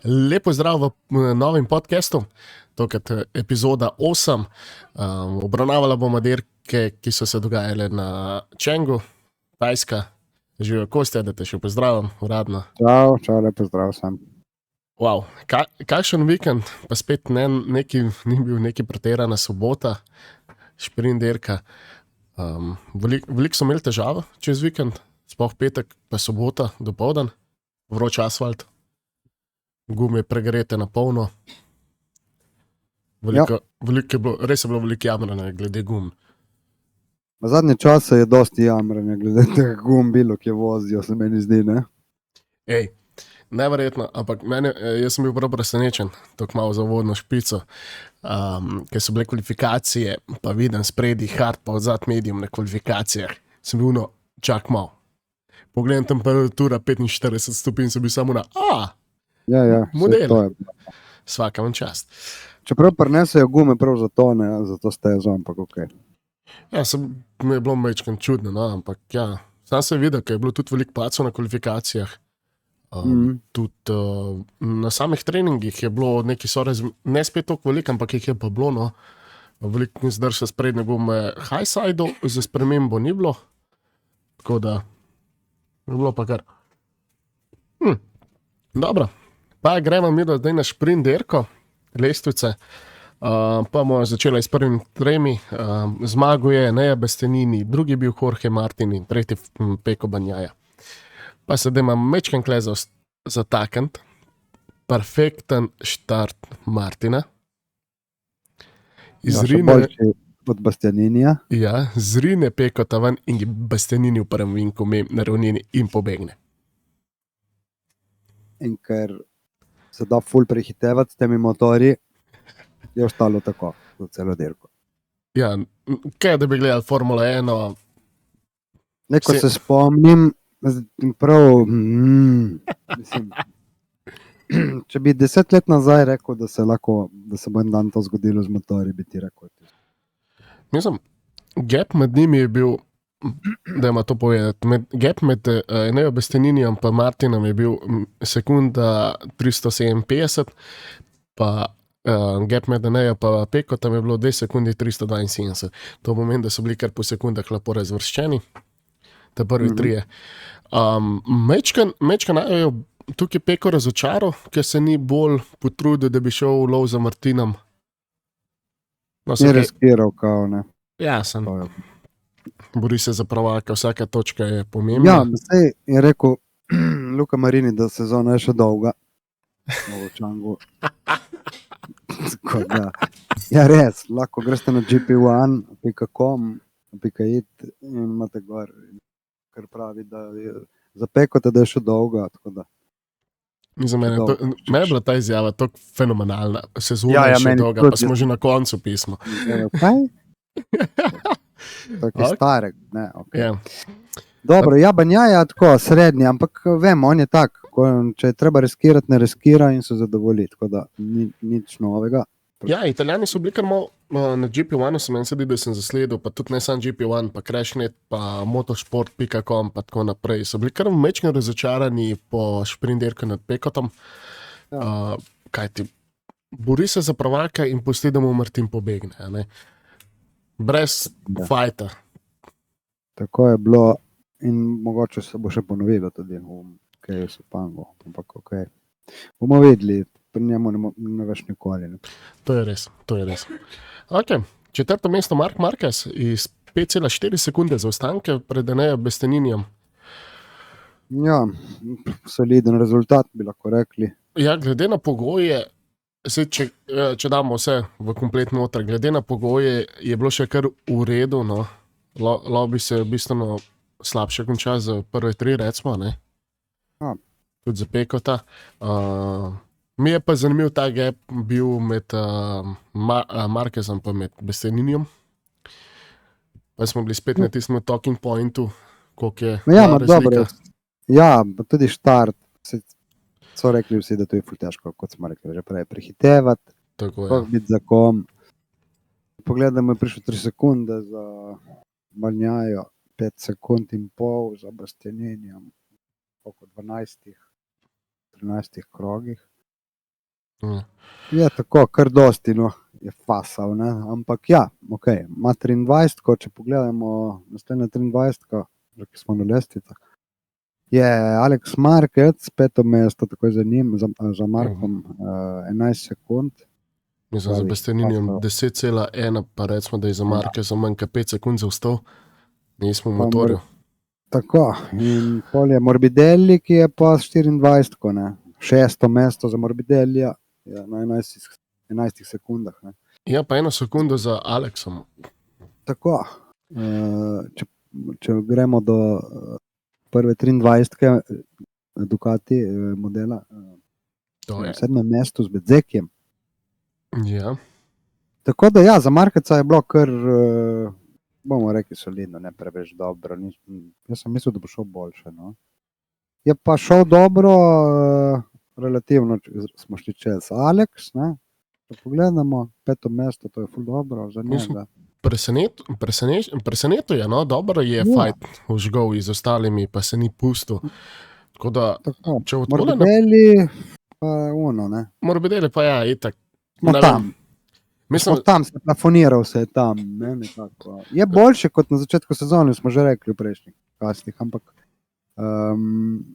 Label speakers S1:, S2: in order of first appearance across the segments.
S1: Lepo zdrav v novem podkastu, tokrat epizoda 8. Obravnavala bomo dirke, ki so se dogajale na Čengu, Tajska. Živijo Kostja, da te še pozdravim uradno.
S2: Čau, lepo zdrav sem.
S1: Wow. Kakšen vikend, pa spet ni bil neki pretirana sobota, šprint dirka. Veliko so imeli težave čez vikend, sploh petek, pa sobota dopoldan, vroč asfalt. Gume pregrete na polno. Res je bilo veliko jamranja glede gum.
S2: V zadnje čase je dosti jamranja glede teh gum bilo, ki vozijo, se meni zdi, ne?
S1: Neverjetno, ampak jaz sem bil prav presenečen, tako malo za vodno špico, ker so bile kvalifikacije, pa vidim spredi hard, pa odzad medium na kvalifikacijah. Sem bil čak malo. Pogledam temperatura 45 stopinj, sem bil samo
S2: Ja,
S1: model.
S2: to je.
S1: Svaka vam čast.
S2: Čeprav prinesejo gume prav za to, ne, za to stezo, ampak okej.
S1: Ja, mi je bilo majčkeno čudno, no, ampak ja, sam se je videl, ker je bilo tudi veliko pacov na kvalifikacijah. Tudi na samih treningih je bilo neki ne spet toliko veliko, ampak jih je pa bilo, no. Veliko zdrža sprednje gume high-sideov, za spremembo ni bilo, tako da je bilo pa kar. Dobro, pa gremo mi zdaj na šprint dirko, lestvice. Pa bomo začeli s prvimi tremi. Zmagal je Enea Bastianini, drugi je bil Jorge Martin in tretji Pecco Bagnaia. Pa se dajmo majčkeno kle zatakniti. Perfekten štart Martina.
S2: Še boljši od Bastianinija.
S1: Ja, zrine Peccota ven in Bastianini v prvem vinku na ravnini in pobegne.
S2: In ker se da ful prehitevati s temi motorji, je ostalo tako za celo dirko.
S1: Ja, kaj da bi gledali Formula 1?
S2: Neko se spomnim, prav, mislim, če bi 10 let nazaj rekel, da se bo en dan to zgodilo z motorji, bi ti rekel.
S1: Mislim, gap med njimi je bil, da ima to povedati, gap med Eneo Bastianinijem pa Martinom je bil sekunda 357, pa gap med Eneo pa Peccotom je bilo 2 sekundi 372. To pomeni, da so bili kar po sekundah lepo razvrščeni, te prvi trije. Mečkan je tukaj Pecco razočaral, ker se ni bolj potrudil, da bi šel v lov za Martinom.
S2: Ni riskiral, kao, ne.
S1: Ja, sem. Bori se za prvaka, vsaka točka je pomembna.
S2: Ja, zdaj je rekel Luka Marini, da sezona je še dolga. V Čangu. Ja, res, lahko greste na gp1.com, .it in imate gor, kar pravi, da je za Peccota, da je še dolga, tako da.
S1: Mene je bila ta izjava tako fenomenalna. Sezona je še dolga, pa smo že na koncu pisma.
S2: Kaj? Tako je starek, ne, ok.
S1: Ja.
S2: Dobro, Bagnaia tako, srednji, ampak vem, on je tak, če je treba riskirati, ne riskira in se zadovolji, tako da nič novega.
S1: Ja, Italijani so bili kar malo na GP1, se meni sedi, da sem zasledil, pa tudi ne sam GP1, pa Crashnet, pa motosport.com, pa tako naprej. So bili kar majčkeno razočarani po šprint dirki nad Peccotom. Kaj ti, bori se za prvaka in pusti, da mu Martin pobegne, ne? Brez fajta.
S2: Tako je bilo in mogoče se bo še ponovilo tudi v KS Pango, ampak okej. Bomo videli, pri njemu ne veš nikoli. Ne?
S1: To je res. Ok, četrto mesto Marc Marquez iz 5,4 sekunde zaostanke pred Enea Bastianinijem.
S2: Ja, soliden rezultat bi lahko rekli.
S1: Ja, glede na pogoje, če damo vse v komplet noter, glede na pogoje je bilo še kar v redu, no. Bi se bistveno slabše končal za prve 3, recimo, ne? Tudi za Peccota. Mi je pa zanimiv ta gap bil med Marquezom pa med Bastianinijem. Pa smo bili spet na tistem talking pointu, koliko je razlika.
S2: Ja, pa tudi štart. So rekli vsi, da to je ful težko, kot smo rekli, že prej prehitevati.
S1: Tako je.
S2: Biti za kom. Pogledamo, je prišlo 3 sekunde za Bagnaio, 5 sekund in pol za Bastianinijem, oko 12-13 krogih. Je tako, kar dosti, no, je fasal, ne? Ampak ja, ok, ima 23, ko če pogledamo naslednja 23, že ki smo na lestvicah, je Alex Marquez, 5. mesto, tako za njim, za Markom 11 sekund.
S1: Mislim, za Bastianinijem
S2: Pasal.
S1: 10,1, pa recimo, da je za Marke za manj kot 5 sekund zaostal. Nismo v
S2: Pa
S1: motorju.
S2: Tako, in pol je Morbidelli, ki je pa s 24, ne? 6. mesto za Morbidellija, je na 11 sekundah, ne?
S1: Ja, pa 1 sekundo za Aleksom.
S2: Tako, če gremo do prve 23 Ducati modela,
S1: To
S2: na
S1: je.
S2: 7. mestu z Bezekijem.
S1: Ja.
S2: Tako da ja, za Markeca je bilo kar, bomo rekli, solidno, ne preveč dobro. Jaz sem mislil, da bo šel boljše. No. Je pa šel dobro, relativno smo šli čez Alex, ne. Če pogledamo, 5. mesto, to je ful dobro za njega.
S1: Presenetil je, no, dobro je fight vžgal z ostalimi, pa se ni pustil. Tako da,
S2: Tako,
S1: če od tole
S2: Morbidelli, pa uno, ne.
S1: Morbidelli pa ja, itak.
S2: Smo
S1: Ne vem.
S2: tam.
S1: Mislim,
S2: Smo tam, se plafoniral se je tam, ne, nekako. Je boljše kot na začetku sezone, smo že rekli v prejšnjih kastih, ampak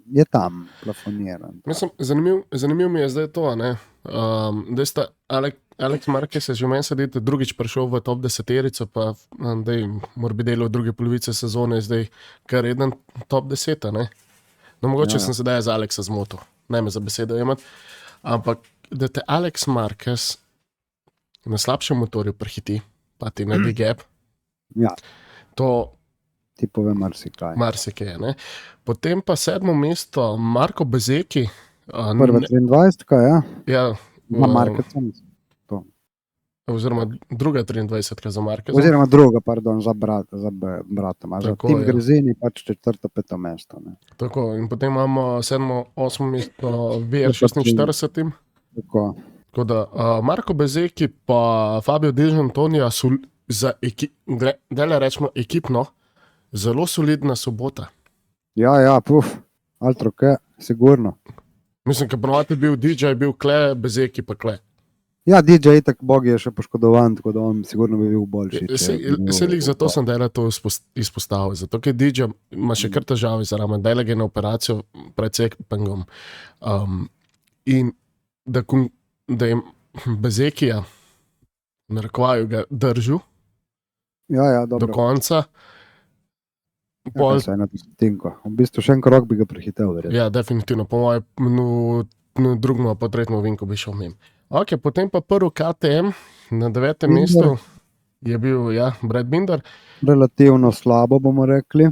S2: je tam plafoniran.
S1: mislim, zanimiv mi je zdaj to, ne. Da sta Alex Marquez je že meni sedeti drugič prišel v top 10-terico, pa da je Morbidelli v druge polovice sezone zdaj kar reden top 10, ne. No, mogoče sem sedaj za Alexa zmotil, ne me za besedo imati, ampak da te Alex Marquez na slabšem motorju prehiti, pa ti naredi gap,
S2: Ja,
S1: to
S2: ti povem marsikaj.
S1: marsikaj je, ne. Potem pa 7. mesto Marko Bezeki.
S2: Prva 23, ja.
S1: Ja,
S2: Na Markeca, mislim.
S1: oziroma druga 23 za Markeza.
S2: Oziroma druga, pardon, za brata. Za
S1: Tako,
S2: Tim
S1: ja.
S2: Grezini pač 4., 5. mesto. Ne.
S1: Tako, in potem imamo 7., 8. mesto VR46.
S2: Tako.
S1: Tako da Marko Bezeki pa Fabio Di Giannantonio za rečemo ekipno, zelo solidna sobota.
S2: Ja, Altroke, sigurno.
S1: Mislim, ker ponovadi je bil DJ, bil Kle, Bezeki pa Kle.
S2: Ja, DJ itak Bog je še poškodovan, tako da on sigurno bi bil boljši.
S1: Selih zato sem dela to izpostavil, zato ker DJ ima še kar težave za ramen, dela ga na operacijo pred cepengom. In da je Bezekija, narekovaju ga držal
S2: Ja,
S1: do
S2: dobro.
S1: konca.
S2: Ja, se je na desetinko. V bistvu še en krog bi ga prehitel, verjetno.
S1: Ja, definitivno, po mojem, drugno pa tretjemu vinku bi šel mem. Ok, potem pa prvi KTM na 9.
S2: Binder.
S1: mestu je bil, ja, Brad Binder.
S2: Relativno slabo, bomo rekli.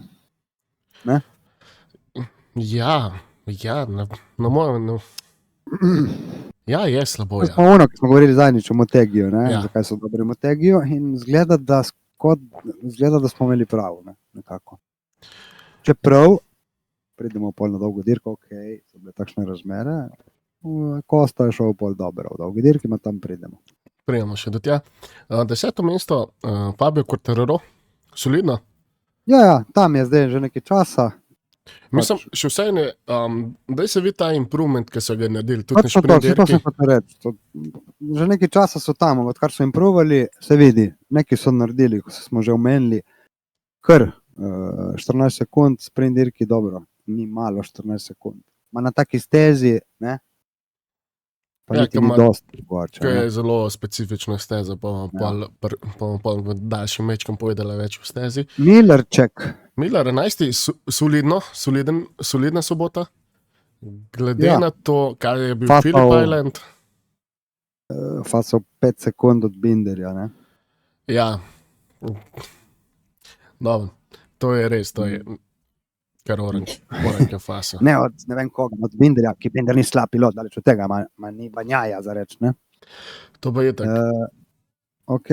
S1: Ja, na mojem, ja, je slabo,
S2: To
S1: ja.
S2: smo ono, ki smo govorili zadnjič o Motegiju, ne?
S1: Ja.
S2: Zakaj so dobri v Motegiju, in zgleda, da smo imeli prav, ne? Nekako. Čeprav pridemo pol na dolgo dirko, ok, so bile takšne razmere, Kosta je šel pol dobro, v dolgi dirki, ma tam pridemo.
S1: Prijemo še do tja. 10. mesto Fabio Quartararo, solidno.
S2: Ja, tam je zdaj že nekaj časa.
S1: Mislim, še vsaj ne, da se vidi ta improvement, ki so ga naredili, tudi na
S2: Točno to,
S1: sprint
S2: vse to
S1: dirki.
S2: sem hotel reči. Že nekaj časa so tam, odkar so improvali, se vidi, nekaj so naredili, ko smo že omenili, kar 14 sekund, sprint dirki, dobro, ni malo 14 sekund. Ma na taki stezi, ne? Pa
S1: Ja,
S2: niti
S1: ke
S2: ni
S1: ima-
S2: dosti mogoče,
S1: Ki
S2: ne.
S1: je zelo specifična steza, pa bomo pol v daljšem mečkem povedala več o stezi.
S2: Millerček,
S1: Miller 11. Solidna sobota. Glede
S2: Ja.
S1: na to, kaj je bil
S2: Fatal.
S1: Phillip Island.
S2: faso 5 sekund od Binderja, ne.
S1: Ja. Dobro, to je res, to je kar oranka fasa.
S2: Ne od, ne vem koga, od Binderja, ki Binder ni slab pilot, daleč od tega, ma ni banjaja za reči, ne.
S1: To pa je tako.
S2: Ok,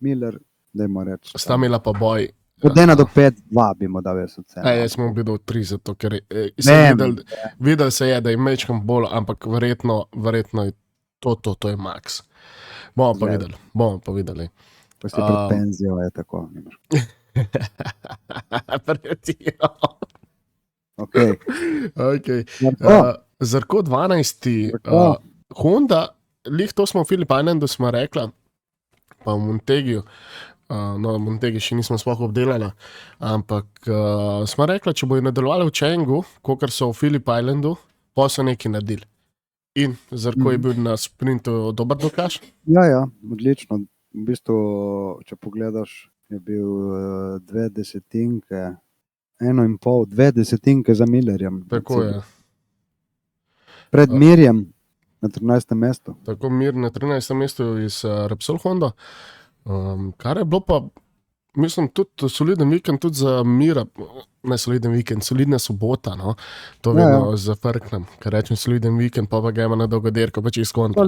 S2: Miller, dajmo reči.
S1: Sta imela pa boj.
S2: Od 1 do 5, 2 bi mu dal jaz oceno.
S1: Jaz smo bili do 3, zato ker
S2: Vem.
S1: videl se je, da je mečkam bolj, ampak verjetno je to je max. Bomo pa
S2: Ne.
S1: videli,
S2: Ko si pred penzijo, je tako. nimaš.
S1: Pretiral.
S2: Ok,
S1: Okay.
S2: Zarko,
S1: Zarko 12.
S2: Zarko.
S1: Honda lih to smo v Phillip Islandu smo rekla, pa v Montegiju, no, Montegi še nismo sploh obdelali, ampak smo rekla, če bojo nadaljevali v Čengu, kot so v Phillip Islandu, pa so nekaj naredili. In Zarko je bil na sprintu dober dokaz?
S2: Ja, odlično. V bistvu, če pogledaš, je bil 2 desetinke, 1,5, 2 desetinke za Millerjem.
S1: Tako je.
S2: Pred Mirjem na 13. mestu.
S1: Tako Mir na 13. mestu iz Repsol Honda, kar je bilo pa, mislim, tudi soliden vikend tudi za Mira, ne soliden vikend, solidna sobota, no. To vedno zafrknem, ker rečem soliden vikend, pa gremo na dolgo dirko, pa čez kontra.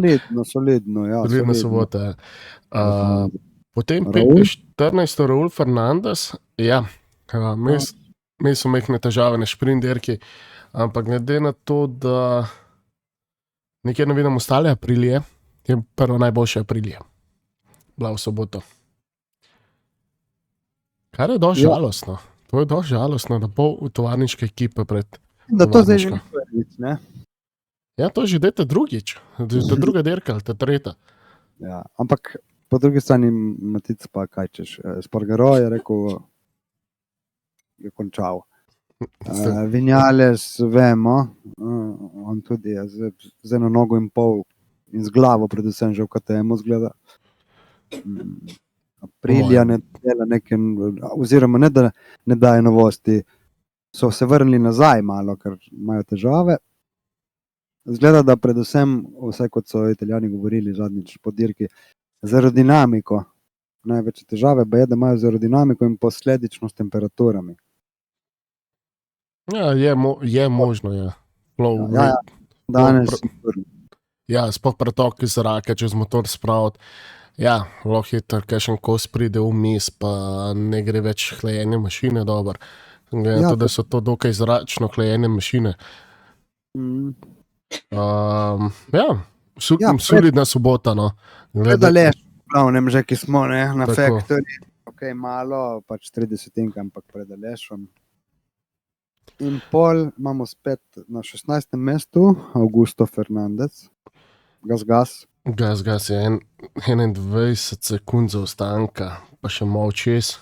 S2: Solidno, ja.
S1: Solidna sobota, ja. Potem 14. Raul Fernandez, ja, mi so mehne težave na sprint dirki, ampak glede na to, da nekjer ne vidim ostale Aprilije, je prva najboljša Aprilija bila v soboto. Kar je dosti žalostno. To je dosti žalostno, da pol tovarniške ekipe pred
S2: Da to zdaj že ni prvič, ne?
S1: Ja, to že dajte drugič. Ta druga dirka ali ta tretja.
S2: Ja, ampak po drugi strani Matic pa kaj češ. Spargaro je rekel, je končal. Vinales, vemo, on tudi je z eno nogo in pol in z glavo predvsem že v KTM zgleda. Aprilija ne dela nekaj, oziroma ne da ne daje novosti, so se vrnili nazaj malo, ker imajo težave. Zgleda, da predvsem, vsaj kot so Italijani govorili zadnjič po dirki, z aerodinamiko. Največje težave pa je, da imajo z aerodinamiko in posledično s temperaturami.
S1: Ja, je možno, ja.
S2: Danes.
S1: Ja, sploh pretok iz zraka, čez motor spraviti. Ja, lahko hitro, kakšen kos pride vmes, pa ne gre več hlajenje mašine dobro. Glede to, da so to dokaj zračno hlajenje mašine. Solidna sobota, no.
S2: Predaleš, pravnem že, ki smo na Factory. Ok, malo, pač 30, ampak predalešom. In pol imamo spet na 16. mestu Augusto Fernandez. Gas.
S1: Gas je 21 sekund zaostanka, pa še malo čez.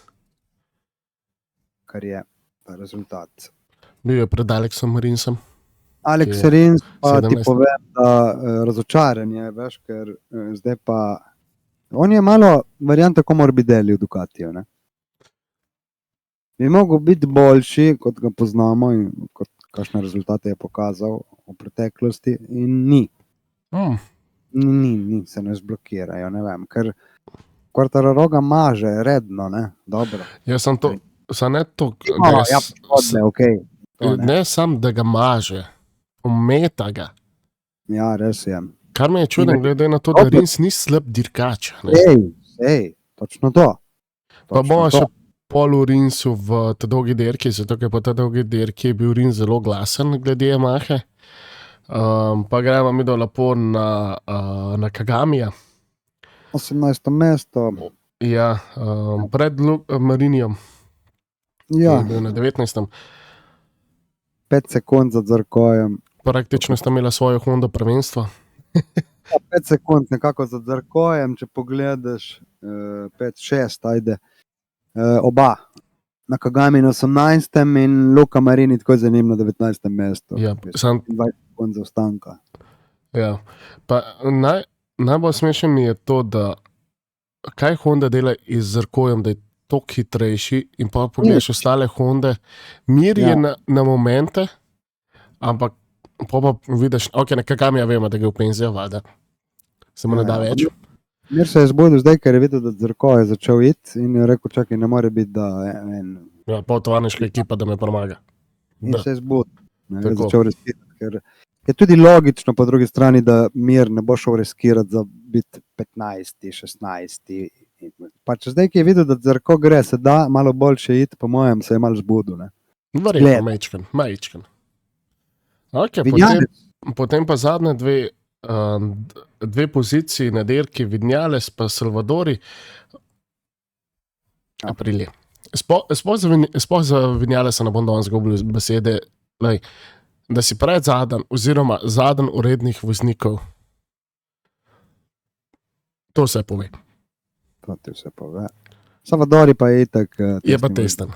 S2: Kar je rezultat.
S1: Bil je pred Aleksom Rinsom.
S2: Alex Rins pa 17. Ti povem, da razočaranje, veš, ker zdaj pa on je malo varianta kot Morbidelli v Ducatiju, ne? Bi mogel biti boljši, kot ga poznamo in kot kakšne rezultate je pokazal v preteklosti in ni. Ni, se ne zblokirajo, ne vem, ker Quartararo maže redno, ne, dobro.
S1: Jaz sem to, ne sam, da ga maže, umeta ga.
S2: Ja, res je.
S1: Kar me je čuden, glede na to, da Rins ni slab dirkač.
S2: Točno to.
S1: Pa bomo še pol v Rinsu v te dolgi dirki, zato ker po te dolgi dirki je bil Rins zelo glasen glede Yamahe. Pa gremo mi do lepo na Kagamija.
S2: 18. mesto.
S1: Ja, pred Marinijom.
S2: Ja.
S1: Je bil na 19.
S2: 5 sekund za Zarkojem.
S1: Praktično sta imela svojo Honda prvenstvo.
S2: 5 sekund nekako za Zarkojem, če pogledaš 5-6, ajde. Oba. Na Kagami na 18. in Luka Marini tako za njim na 19. mestu.
S1: Ja,
S2: 20 sekund zaostanka.
S1: Ja, pa najbolj smešno mi je to, da kaj Honda dela iz Zarkojem, da je toliko hitrejši in pa pogledaš ostale Honde. Mir je na momente, ampak pa vidiš, ok, na Kagamija vemo, da ga v penzijo vada. Se mu ne da več.
S2: Mir se je zbudil zdaj, ker je videl, da Zarko je začel iti in je rekel, čakaj, ne more biti, da
S1: ja, pol tovarniška ekipa, da me pomaga.
S2: In se je zbudil. Je začel riskirati, ker je tudi logično po drugi strani, da Mir ne bo šel riskirati za biti 15, 16. Pa če zdaj, ki je videl, da Zarko gre, se da malo boljše iti, po mojem se je malo zbudil.
S1: Verjetno, majčken. Ok, potem pa zadnje dve poziciji na dirki, Vinales pa Salvadori. Aprilije. Sploh za Vinalesa ne bom danes govoril besede, da si pred zadan oziroma zadan urednih voznikov To se pove.
S2: To ti vse pove. Salvadori pa je itak.
S1: Je pa testen.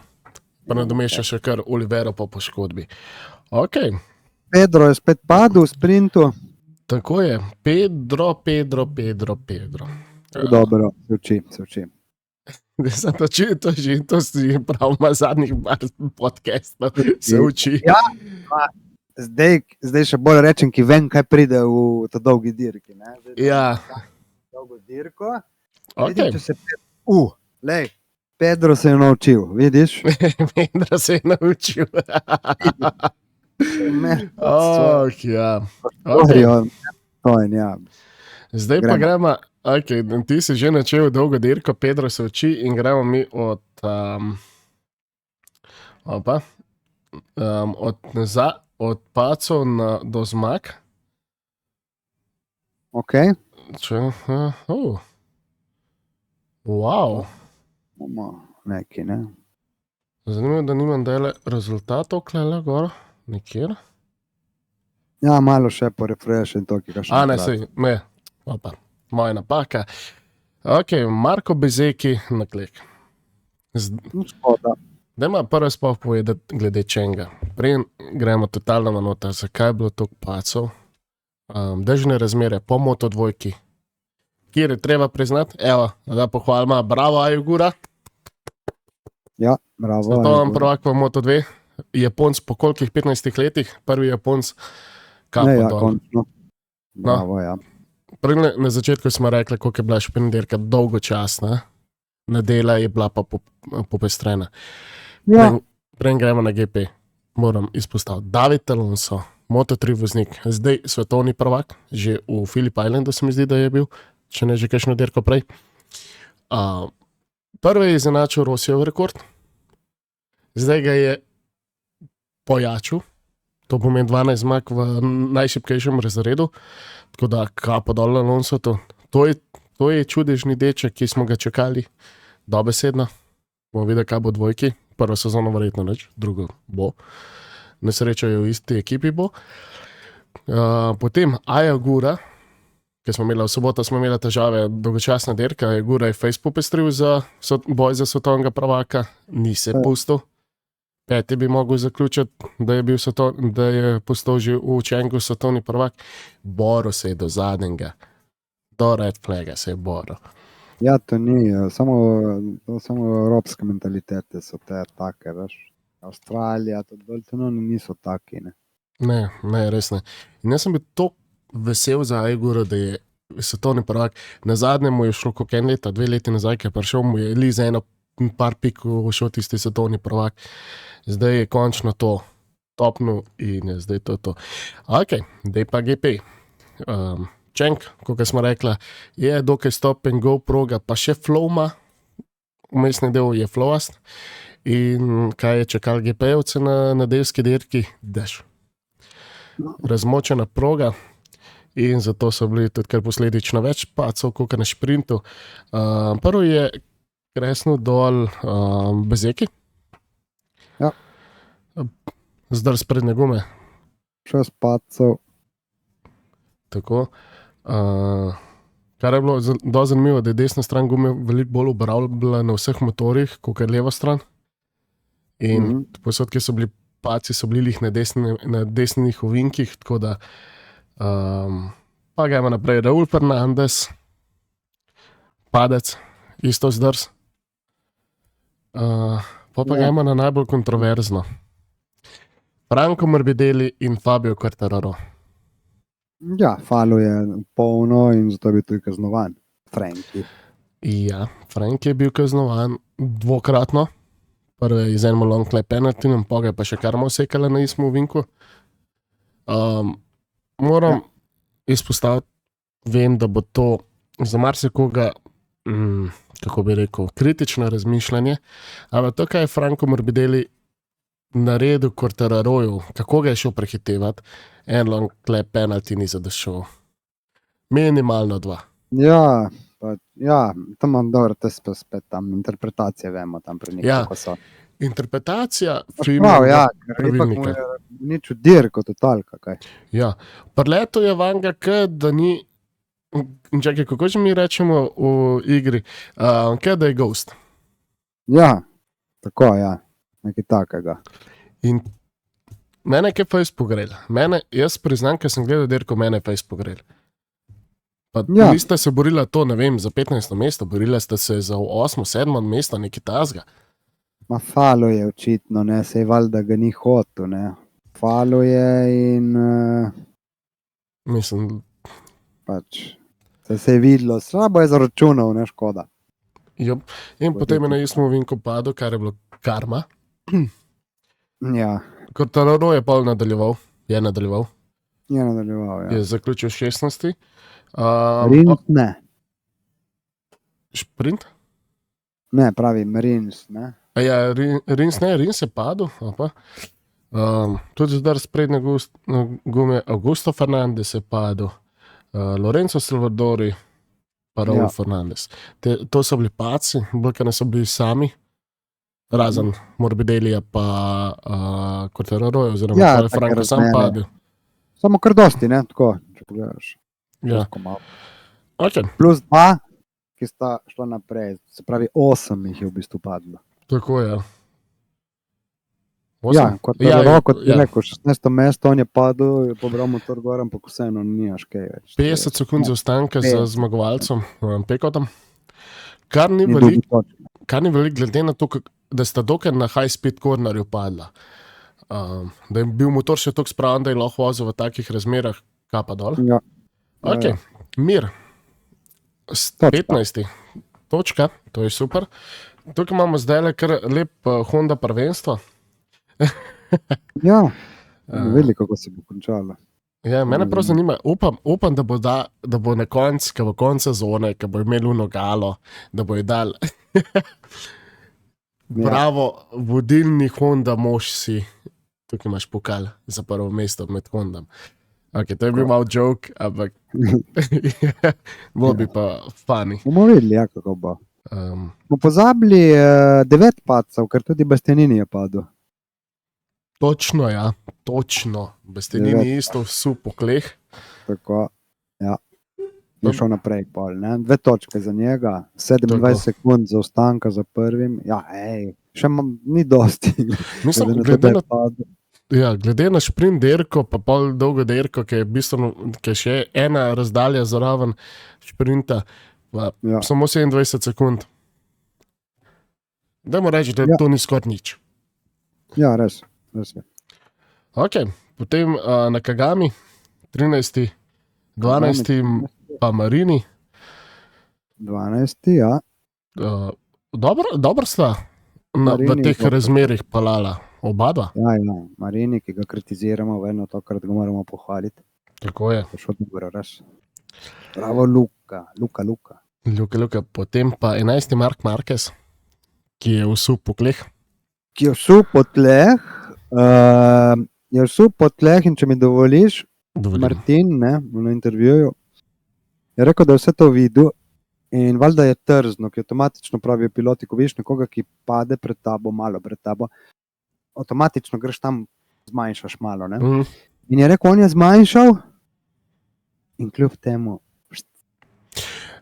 S1: Pa nadomešča še kar Olivero po poškodbi. Ok,
S2: Pedro je spet padel v sprintu.
S1: tako je. Pedro.
S2: Dobro, se uči.
S1: To si prav ima zadnjih par podcastov, se uči.
S2: Ja, zdaj še bolj rečem, ki vem, kaj pride v to dolgi dirki. Ne? Zdaj,
S1: Ja,
S2: dolgo dirko.
S1: ok.
S2: Vidim, če se lej, Pedro se je naučil, vidiš?
S1: Pedro se je naučil. Ok, ja. Okay.
S2: Ja.
S1: Zdaj pa gremo, okay, ti si že načel dolgo dirko, Pedro se uči in gremo mi od pacov do zmag.
S2: Ok,
S1: Wow.
S2: bomo neki, ne?
S1: Zanimivo, da nimam dele rezultatov, klele gor, nikjer.
S2: Ja, malo še po refresh in to, ki ga še
S1: Ne, sej, moja napaka. Ok, Marko Bezeki na klek.
S2: Škoda.
S1: Dajmo prvo sploh povedati glede Čenga. Prej gremo totalno na nota, zakaj je bilo toliko pacov. Dežne razmere po Moto2, kjer je treba priznati, evo, da pohvalima, bravo Ajugura,
S2: Ja, bravo.
S1: svetovni prvak v Moto2, Japonc po kolikih 15 letih, prvi Japonc, kapo
S2: Ne, ja,
S1: dol.
S2: končno. Bravo, ja.
S1: Prej na začetku smo rekli, koliko je bila šprinterka dolgočasna, nedela je bila pa popestrena.
S2: Ja,
S1: Prej gremo na GP. Moram izpostaviti. David Alonso, Moto3 voznik, zdaj svetovni prvak, že v Phillip Islandu se mi zdi, da je bil, če ne že kakšno dirko prej. Prvi je izenačil Rossijev rekord, zdaj ga je pojačil, to pomeni 12 zmag v najšibkejšem razredu, tako da kapo dol Alonso. To je čudežni deček, ki smo ga čakali dobesedno. Bomo videli, kaj bo dvojki. Prvo sezono verjetno nič, drugo bo. Nesreča je v isti ekipi bo. Potem Ajagura, ki smo imeli v soboto, smo imeli težave, dolgočasna dirka, Ajagura je face popestril za boj za svetovnega prvaka, ni se pustil. Peti bi mogel zaključiti, da je postal že v Čengu svetovni prvak. Boril se je do zadnjega, do red flaga se je boril.
S2: ja, to ni, samo evropske mentalitete so te take, veš. Avstralija, to niso taki, ne.
S1: Ne, res ne. In jaz sem bil tako vesel za Ajgura, da je svetovni prvak. Na zadnjem mu je šlo koliko en leta, 2 leti nazaj, ki je prišel, mu je li za eno par pik šel tisti svetovni prvak. Zdaj je končno to topnil in je zdaj to. Ok, zdaj pa GP. Čeng, kot smo rekla, je dokaj stop and go proga, pa še flowma, vmesni del je flowast. In kaj je čakal GP-ovce na nedeljski dirki? Dež. Razmočena proga in zato so bili tudi kar posledično več pacov, kot na šprintu. Prvo je kresnil dol Bezeki.
S2: Ja.
S1: Zdrs prednje gume.
S2: 6 pacov.
S1: Tako. Kar je bilo dosti zanimivo, da je desna stran gume veliko bolj uporabljala na vseh motorjih, kot je leva stran. In posod, ki so bili paci, so bili na desnih ovinkih, tako da pa gremo naprej. Raul Fernandez, padec, isto zdrs. Pa gremo na najbolj kontroverzno. Franco Morbidelli in Fabio Quartararo.
S2: Ja, falo je polno in zato je bil tudi kaznovan. Franki.
S1: Ja, Frank je bil kaznovan dvokratno. Prvi z enim long lap penaltijem, pa pa še karmo sekala na istem ovinku. Moram izpostaviti, vem, da bo to za marsikoga, kako bi rekel, kritično razmišljanje, ampak to, kaj je Franco Morbidelli naredil Quartararoju, kako ga je šel prehitevati, en long lap penalti ni zadošel. Minimalno 2.
S2: Ja, tam imam dobro, to je spet tam interpretacije, vemo tam pri njih, kako so.
S1: Interpretacija
S2: Prav, ja, ker ipak mu je nič v dirko, totalka, kaj.
S1: Ja, prleto je vanga, da ni Čakaj, kako že mi rečemo v igri? Kaj da je Ghost?
S2: Ja, tako, ja. Nekaj takega.
S1: In mene je kaj fejs pogrel. Jaz priznam, ker sem gledal dirko, mene je fejs pogrel. Pa
S2: Ja.
S1: niste se borila to, ne vem, za 15. mesto, borila ste se za 8. 7. mesto, nekaj tasga.
S2: Ma falo je očitno, ne, sej valjda ga ni hotel, ne. Falo je in
S1: Mislim,
S2: pač se je videlo, slabo je zaračunal, ne škoda.
S1: jo. In potem je na istem ovinku padel, kar je bilo karma.
S2: Ja,
S1: Quartararo je pol nadaljeval, je
S2: nadaljeval, ja.
S1: je zaključil 16.
S2: Rins ne,
S1: Sprint?
S2: ne, pravim, Rins, ne.
S1: Ja, Rins je padel. Tudi zdaj sprednje gume Augusto Fernandez je padel, Lorenzo Salvadori, pa Raul Fernandez. To so bili paci, bolj ne so bili sami, razen Morbidelija pa Quartararo, oziroma
S2: Ja,
S1: Franko
S2: take
S1: sam
S2: razmere.
S1: padel.
S2: Samo kar dosti, ne, tako, če pogledaš.
S1: Ja. Okay.
S2: Plus 2, ki sta šla naprej, se pravi 8 jih je v bistvu padlo.
S1: Tako je.
S2: Ja, kot je roko, ti rekel, 16. mesto, on je padel, je pobral motor gor, ampak vseeno nimaš kaj več.
S1: 50 sekund zaostanka za zmagovalcem, Pekotom. Kar ni
S2: Ni
S1: veliko,
S2: dobil točke.
S1: glede na to, da sta dokaj na high speed cornerju padla. Da je bil motor še tako spravljen, da je lahko vozil v takih razmerah, kapa dol.
S2: Ja.
S1: Ok, mir.
S2: Točka.
S1: 15. točka, to je super. Tukaj imamo zdaj le kar lep Honda prvenstvo.
S2: Ja, veli, kako se bo končalo.
S1: Ja, mene prav zanima, upam da bo na koncu, ko bo konec sezone, ko bo imel uno galo, da bo je dal bravo, vodilni Honda mož si. Tukaj imaš pokal za prvo mesto med Hondam. Ok, to je bil malo joke, ampak bilo bi pa funny.
S2: Bomo videli, ja, kako bo. Smo pozabili 9 padcev, ker tudi Bastianini je padel.
S1: Točno, ja, točno. Bastianini isto vsu po kleh.
S2: Tako, ja. Je šel naprej pol, ne? 2 točke za njega, 27
S1: Tako.
S2: sekund zaostanka za prvim. Ja, še ni dosti.
S1: Mislim, glede na sprint derko, pa pol dolgo derko, ki je bistveno, ki je še ena razdalja zraven šprinta, pa samo 27 sekund. Dajmo reči, da to ni skoraj nič.
S2: Ja, res je.
S1: Ok, potem na Kagami, 13. 12. pa Marini.
S2: 12. ja.
S1: Dobro sta v teh razmerih palala. Oba dva.
S2: Ja, Marini, ki ga kritiziramo, vedno tokrat ga moramo pohvaliti.
S1: Tako je.
S2: Šel dobro, res. Bravo, Luka.
S1: Potem pa 11. Mark Marquez, ki je vsul po kleh.
S2: Ki je vsul po tleh, in če mi dovoliš, Martin, ne, na intervjuju, je rekel, da je vse to videl in valjda je trzno, ki avtomatično pravijo piloti, ko vidiš nekoga, ki pade pred tabo, malo pred tabo, avtomatično greš tam, zmanjšaš malo, ne. In je rekel, on je zmanjšal in kljub temu.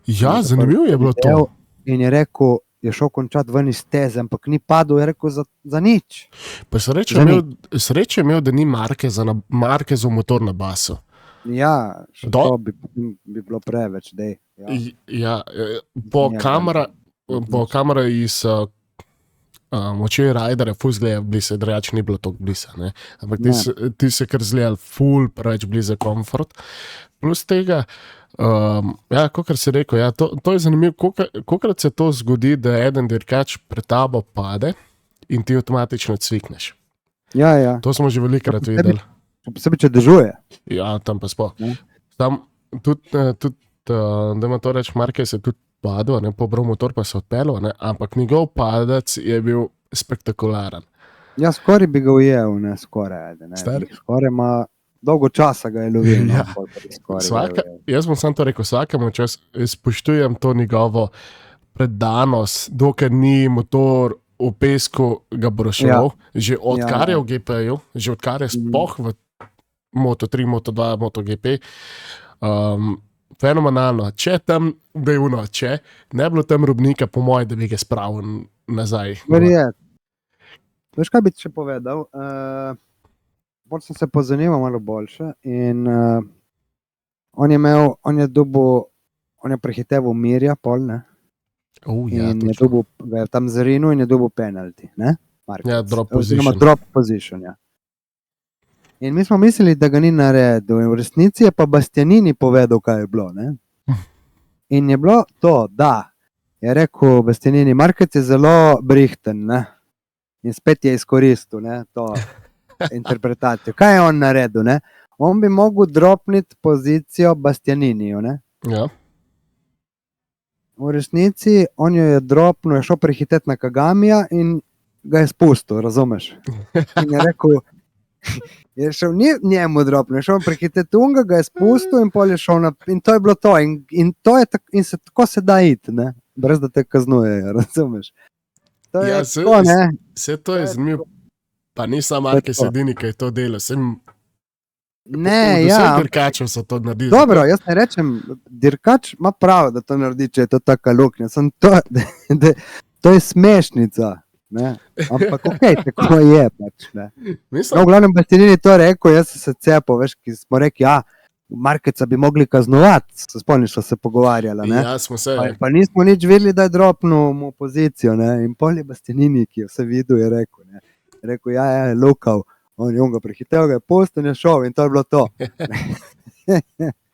S1: Ja, zanimivo je bilo to.
S2: In je rekel, je šel končati ven iz teze, ampak ni padel, je rekel, za nič.
S1: Pa sreče imel, da ni Marquezov motor na basu.
S2: Ja, to bi bilo preveč, dej.
S1: Ja, po kamera iz moči Rajdera, ful zgleda blizu, drugače ni bilo toliko blizu, ne. Ampak ti se kar zgledal ful preveč blizu komfort. Plus tega, ja, kakor si rekel, ja, to je zanimivo, kolikrat se to zgodi, da eden dirkač pred tabo pade in ti avtomatično cvikneš.
S2: Ja.
S1: To smo že velikokrat videli.
S2: Posebej, če dežuje.
S1: Ja, tam pa sploh. Tam tudi, da ima to reči, Marquez je tudi padel, ne, pobral motor, pa se odpeljal, ne, ampak njegov padec je bil spektakularen.
S2: Ja, skoraj bi ga ujel, ne, skoraj ima, dolgo časa ga je lovil.
S1: Ja. Jaz bom sam to rekel, vsakemu čas spoštujem to njegovo predanost, dokler ni motor v pesku ga brošal, že odkar je v GP-ju, že odkar je sploh v Moto3, Moto2, MotoGP, fenomenalno. Če tam, da je uno, če ne bi bilo tam robnika, po mojem, da bi ga spravil nazaj.
S2: Verjetno. Veš, kaj bi ti še povedal? Bolj sem se pozanimal malo boljše in on je prehiteval Mirja, pol, ne?
S1: Ja,
S2: In je dobil, ga je tam zrinil in je dobil penalty, ne? Markec.
S1: Ja, drop
S2: Oziroma
S1: position.
S2: drop position, ja. In mi smo mislili, da ga ni naredil. In v resnici je pa Bastianini povedal, kaj je bilo, ne? In je bilo to, da je rekel Bastianini, Markec je zelo brihten, ne? In spet je izkoristil, ne, to interpretacijo. Kaj je on naredil, ne? On bi mogel dropniti pozicijo Bastianiniju, ne?
S1: Ja.
S2: V resnici on jo je dropnil, je šel prehiteti na Kagamija in ga je spustil, razumeš? In je rekel, je šel njemu dropnil, je šel prehiteti unga, ga je spustil in pol je šel in to je bilo to. In to je in se tako se da iti, ne? Brez da te kaznujejo, razumeš? To je tako, ne?
S1: Vse to je zanimivo. Pa ni samo Marquez edini, ki je to delal.
S2: Ne, ja.
S1: Dirkačev so to naredili.
S2: Dobro, jaz ne rečem, dirkač ima prav, da to naredi, če je to taka luknja. To je smešnica. Ne? Ampak tako je pač. Ne? No, v glavnem Bastianini to rekel, jaz sem se cepil, veš, ki smo rekli, ja, Markeca bi mogli kaznovati, se spomniš, se pogovarjala. Ne?
S1: Ja, smo se.
S2: Pa nismo nič videli, da je dropnil mu pozicijo. Ne? In pol je Bastianini, ki je vse videl, je rekel, ne? Rekel, ja, je lukav. On je ga prehitel, ga je pustil in je šel in to je bilo to.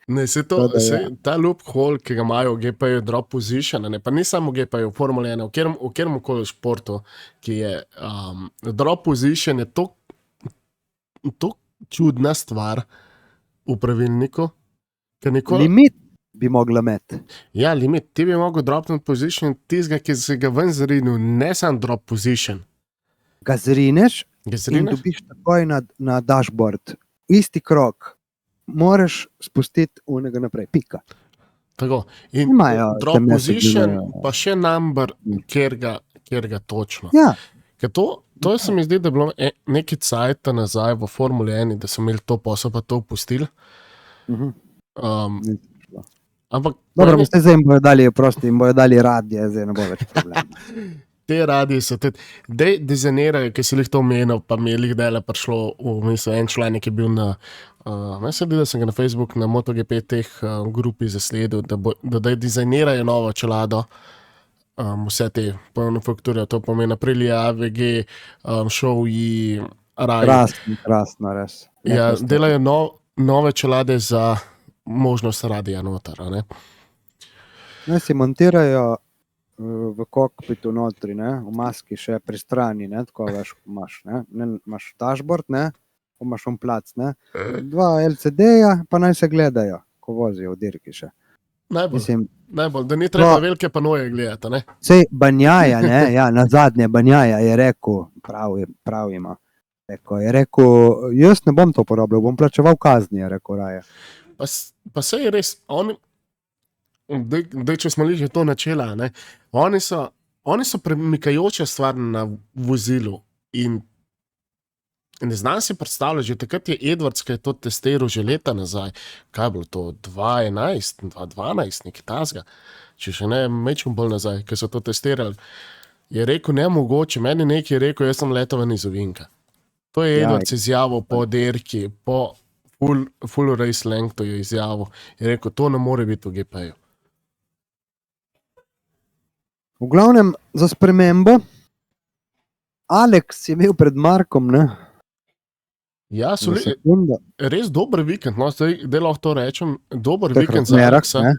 S1: Ne, ta loophole, ki ga imajo v GP-ju, drop position, ne, pa ni samo v GP-ju, v Formuli 1, v katerem koli športu, ki je drop position, je to čudna stvar v pravilniku.
S2: Limit bi mogla imeti.
S1: Ja, limit. Ti bi mogel dropnut position tistega, ki si ga ven zrinil, ne sam drop position.
S2: Ga zrineš in dobiš takoj na dashboard. Isti krok. Moraš spustiti unega naprej. Pika.
S1: Tako. In drop position, pa še number, kjer ga točno.
S2: Ja.
S1: To se mi zdi, da je bilo nekaj cajta nazaj v Formuli 1, da so imeli to posel, pa to upustili. Ampak
S2: dobro, zdaj jim bojo dali prosti, jim bojo dali radije, zdaj ne bo več problem.
S1: Te radije so dizajnirajo, ki si jih to omenil, pa mi je jih dela prišlo v misel. En članek je bil mislim, da sem ga na Facebook, na MotoGP teh grupi zasledil, da dizajnirajo novo čelado, vse te manufakture, to pomeni Aprilia, AVG, Shoei, Rai.
S2: Krasno, res.
S1: Ja, delajo nove čelade za možnost radija noter, ne?
S2: Ne, si montirajo v kokpitu notri, ne? V maski še pri strani, ne? Tako veš, imaš, ne? Imaš dashboard, ne? Imaš plac, ne? 2 LCD-ja, pa naj se gledajo, ko vozijo v dirki še.
S1: Najbolj, da ni treba velike panoje gledati, ne?
S2: Sej Banjaja, ne? Ja, nazadnje Banjaja je rekel, prav ima. Je rekel, jaz ne bom to uporabljal, bom plačeval kazni, je rekel Raja.
S1: Pa sej res, če smo že to načela, ne? Oni so premikajoča stvar na vozilu in ne znam si predstavljati, že takrat je Edwards, ki je to testiral že leta nazaj, kaj je bilo to, 2011, 2012, nekaj tasga, če še ne mečem bolj nazaj, ki so to testirali, je rekel, nemogoče, meni nekaj je rekel, jaz sem letovan iz ovinka. To je Edwards izjavil po derki, po full race lengthu je izjavil, je rekel, to ne more biti v GP-ju.
S2: V glavnem, za spremembo, Alex je bil pred Markom, ne?
S1: Ja, res dober vikend, no, zdaj lahko to rečem, dober vikend za Alexa.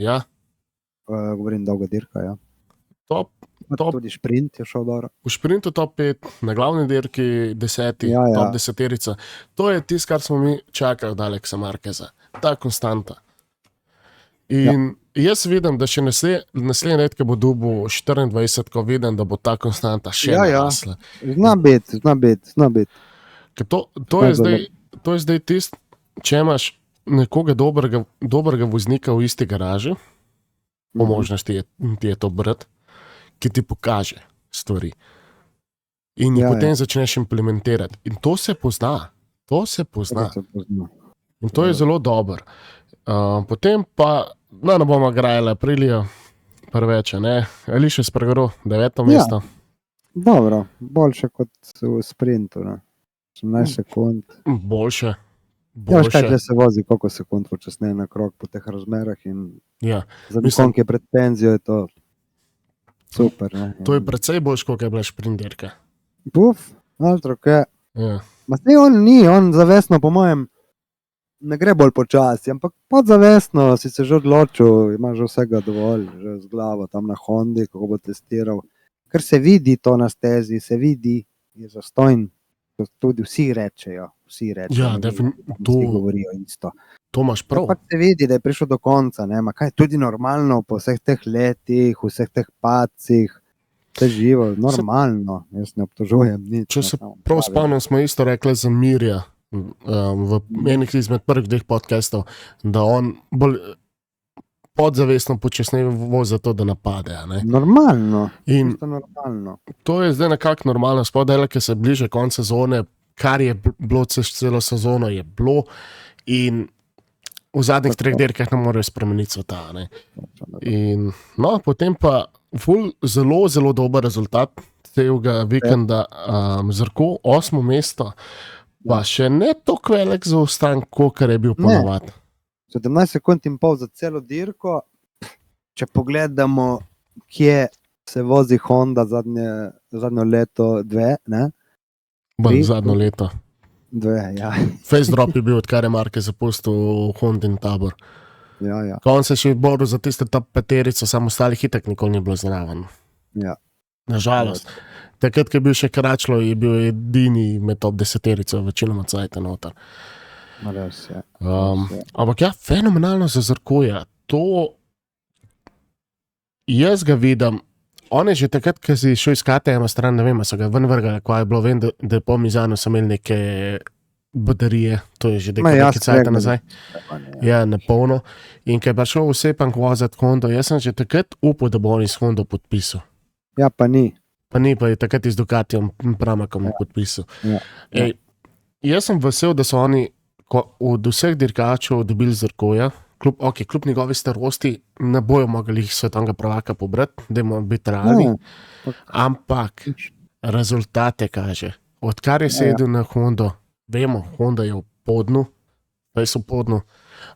S1: Ja.
S2: Govorim, dolga dirka, ja.
S1: Top.
S2: Tudi šprint je šel dobro.
S1: V šprintu top 5, na glavni dirki 10, top 10. To je tisto, kar smo mi čakali od Alexa Marqueza. Ta konstanta. In jaz vidim, da še naslednji let, ko bo dobil 24, ko vidim, da bo ta konstanta še narasla.
S2: Zna biti.
S1: To je zdaj tisto, če imaš nekoga dobrega voznika v isti garaži, po možnosti ti je to brat, ki ti pokaže stvari. In jih potem začneš implementirati. In to se pozna. In to je zelo dobro. Potem pa, ne bomo grajali Aprilija, preveč, ne. Ališa Spargaro, 9. mesto.
S2: Dobro, boljše kot v sprintu. 18 sekund.
S1: Boljše.
S2: Ja, veš kaj, tle se vozi koliko sekund počasneje na krog po teh razmerah in
S1: Ja,
S2: za nekom, ki je pred penzijo, je to super. Ne?
S1: to je precej boljš, kot je bila šprinterka.
S2: Puf, Altrok je.
S1: Ja.
S2: Ma sej on zavestno, po mojem, ne gre bolj počasi, ampak podzavestno si se že odločil, imaš že vsega dovolj, že z glavo tam na Hondi, kako bo testiral. Ker se vidi to na stezi, se vidi, je zastojn. To tudi vsi rečejo.
S1: Ja,
S2: vsi govorijo isto.
S1: To imaš prav.
S2: Pa se vidi, da je prišel do konca, ne, ma kaj je tudi normalno po vseh teh letih, vseh teh pacih, vse živo, normalno, jaz ne obtožujem nič.
S1: Če se prav spomnim, smo isto rekli za Mirja v enih izmed prvih 2 podcastov, da on bolj podzavestno počasneje vozi za to, da napade. Ne?
S2: Normalno.
S1: In
S2: normalno.
S1: to je zdaj nekako normalno, spodaj, ker se bliže konc sezone, kar je bilo celo sezono, je bilo in v zadnjih 3 dirkah ne morejo spremeniti sveta. Ne? In no, potem pa zelo, zelo dober rezultat celega vikenda, Zarko, 8. mesto, pa še ne toliko velik zaostanek, kot je bil ponavadi.
S2: 17 sekund in pol za celo dirko. Če pogledamo, kje se vozi Honda zadnjo leto, 2, ne?
S1: Zadnjo leto.
S2: 2, ja.
S1: Face drop je bil, odkar je Marke zapustil Hondin tabor.
S2: Ja.
S1: Ko on se še boril za tiste top 5, samo ostalih itak nikoli ni bilo zraven.
S2: Ja.
S1: Nažalost. Takrat, ko je bil še Kračlo, je bil edini med top 10, večinoma cajta noter.
S2: Res je.
S1: Ampak ja, fenomenalno za Zarkoja. To jaz ga vidim. On je že takrat, ko si šel iz KTM stran, ne vem, so ga ven vrgali, ko je bilo, vem, da po Mizanu so imeli neke baterije, to je že nekaj cajta nazaj. Ja, nepolno. In ko je prišel v Sepang voziti Hondo, jaz sem že takrat upal, da bo on iz Hondo podpisal.
S2: Ja, pa ni.
S1: Pa je takrat iz Ducatijem Pramakom podpisal.
S2: Ja.
S1: Jaz sem vesel, da so oni od vseh dirkačev dobili Zarkoja, kljub njegovi starosti, ne bojo mogli svetovnega prvaka pobrati, da moramo biti realni, ampak rezultate kaže. Odkar je sedel na Hondo, vemo, Honda je v podnu,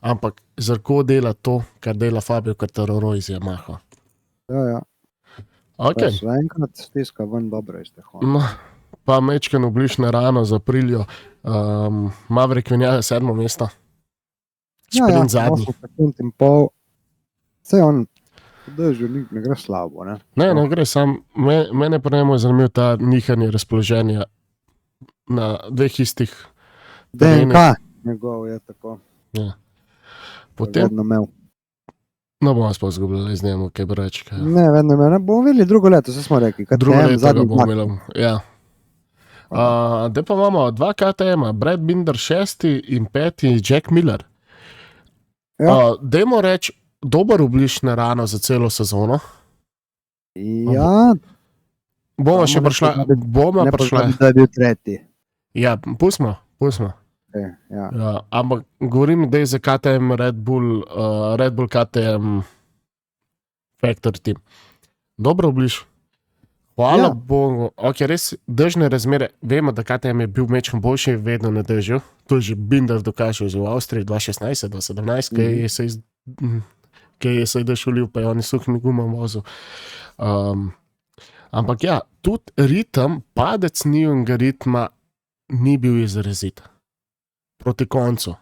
S1: ampak Zarko dela to, kar dela Fabio Quartararo iz Yamaha.
S2: Ja.
S1: Okay.
S2: Enkrat stiska ven dobro iz te Honda.
S1: No, pa mečkano bližnje rano za Apriljo. Maverick Vinales 7. mesto. Sprint zadnji.
S2: 8 sekund in pol. Vse on držal, ne gre slabo.
S1: Ne gre, mene pa ne je zanimiv ta nihanje razpoloženja na 2 istih
S2: DNK njegov je tako.
S1: Ja. Potem
S2: vedno imel.
S1: No, bomo sploh zgubili z njemu, kaj bi reči.
S2: Ne, vedno imel. Bomo videli drugo leto, vse smo rekli.
S1: Drugo leto ga bomo imeli, ja. Zdaj pa imamo 2 KTM, Brad Binder 6. in 5. Jack Miller.
S2: Ja.
S1: Dajmo reči, dober obliž na rano za celo sezono.
S2: Ja.
S1: Bomo še prišla.
S2: Ne poznabi, da je bil 3.
S1: Ja, pustimo.
S2: Ja.
S1: Ampak govorim, da je za KTM Red Bull KTM Factor Team. Dobro obliž. Hvala Bogu. Ok, res dežne razmere. Vemo, da KTM je bil mečkam boljši, vedno na dežju. To je že Binder dokažil že v Avstriji 2016, 2017, ki je se dež ulil, pa je on suhimi gumam vozil. Ampak ja, tudi ritem, padec njivnega ritma ni bil izrazit. Proti koncu.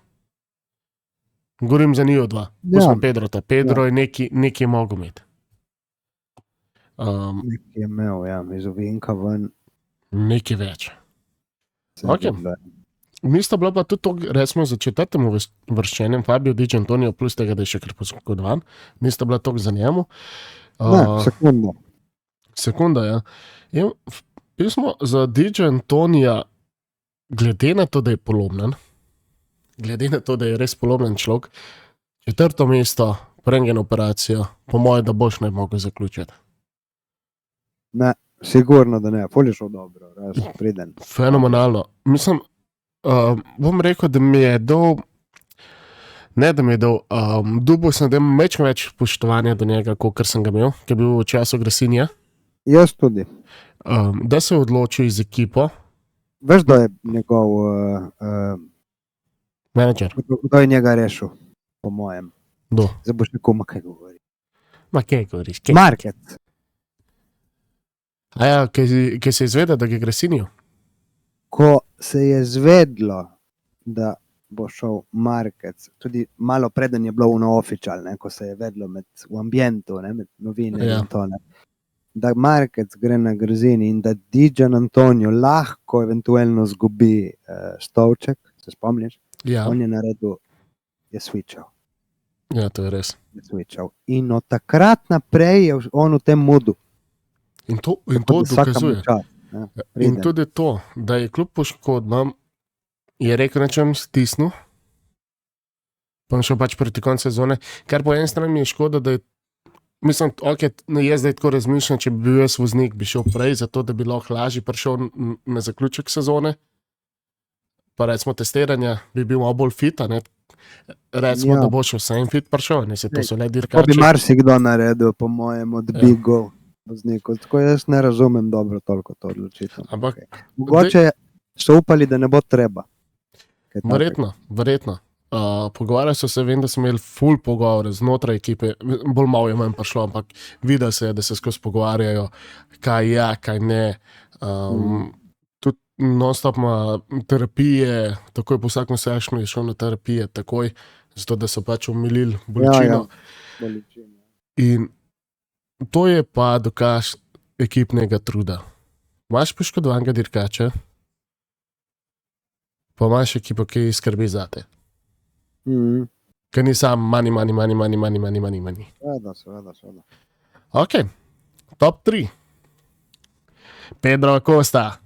S1: Govorim za njih 2. Pustimo Pedrota. Pedro je nekaj mogel imeti.
S2: Nekaj je imel, iz ovinka ven.
S1: Nekaj več. Okay. Mi sta bila pa tudi to, recimo za 4. vrščenjem, Fabio Di Giannantonio, plus tega, da je še kar poškodovan. Mi sta bila toliko za njemu. Sekunda, ja. In pismo za Di Giannantonija, glede na to, da je polomljen, glede na to, da je res polomljen človek, 4. mesto, rengen operacijo, po mojem, da boš ne mogel zaključiti.
S2: Ne, sigurno, da ne. Ful je šel dobro, priden.
S1: Fenomenalno. Mislim, bom rekel, da mi je dal Ne, da mi je dal, dubo sem, da imam več spoštovanja do njega, kot sem ga imel, ki je bil v času Grasinja,
S2: Jaz tudi.
S1: da se je odločil z ekipo,
S2: Veš, da je njegov,
S1: menedžer,
S2: kdo je njega rešil, po mojem.
S1: do.
S2: Zdaj boš nekomu kaj govoril.
S1: Ma kaj govoriš? Kaj?
S2: Market.
S1: A ja, kaj se izvede, da ga je Grasinjo?
S2: Ko se je zvedlo, da bo šel Market, tudi malo preden je bilo uno-oficial, ko se je vedlo v ambientu, med novinami
S1: Ja.
S2: in to, da Market gre na Grazini in da Dijan Antonio lahko eventualno zgubi stolček, se spomniš?
S1: Ja,
S2: On je naredil, je switchal.
S1: ja, to je res.
S2: In od takrat naprej je on v tem modu.
S1: In to
S2: Tako da vsakemu
S1: dokazuje.
S2: čas,
S1: In
S2: priden.
S1: tudi to, da je kljub poškodbam, je rekel, nečem stisnil, pa je šel pač proti koncu sezone, kar po eni strani mi je škoda, da je, mislim, ok, jaz zdaj tako razmišljam, če bi bil jaz voznik, bi šel prej, zato da bi lahko lažje prišel na zaključek sezone, pa recimo testiranja, bi bil malo bolj fit, a ne? Recimo,
S2: Ja.
S1: da bo šel vsem fit prišel, ne se to so le
S2: To bi
S1: dirkači.
S2: marsikdo naredil, po mojem, od
S1: Ja.
S2: Bigov voznikov. Tako jaz ne razumem dobro toliko to odločitev.
S1: Ampak
S2: Mogoče so upali, da ne bo treba. Kaj takega.
S1: Verjetno. Pogovarjali so se, vem, da smo imeli full pogovore znotraj ekipe, bolj malo je manj prišlo, ampak videl se je, da se skozi pogovarjajo, kaj ja, kaj ne. Tudi non-stop ima terapije, takoj po vsakem sešnu je šel na terapije, takoj, zato da so pač umilili bolečino.
S2: Bolečina.
S1: In to je pa dokaz ekipnega truda. Imaš poškodovanega dirkača, pa imaš ekipo, ki skrbi zate.
S2: Mhm.
S1: Ker ni sam money.
S2: Seveda.
S1: Ok, top 3. Pedro Acosta.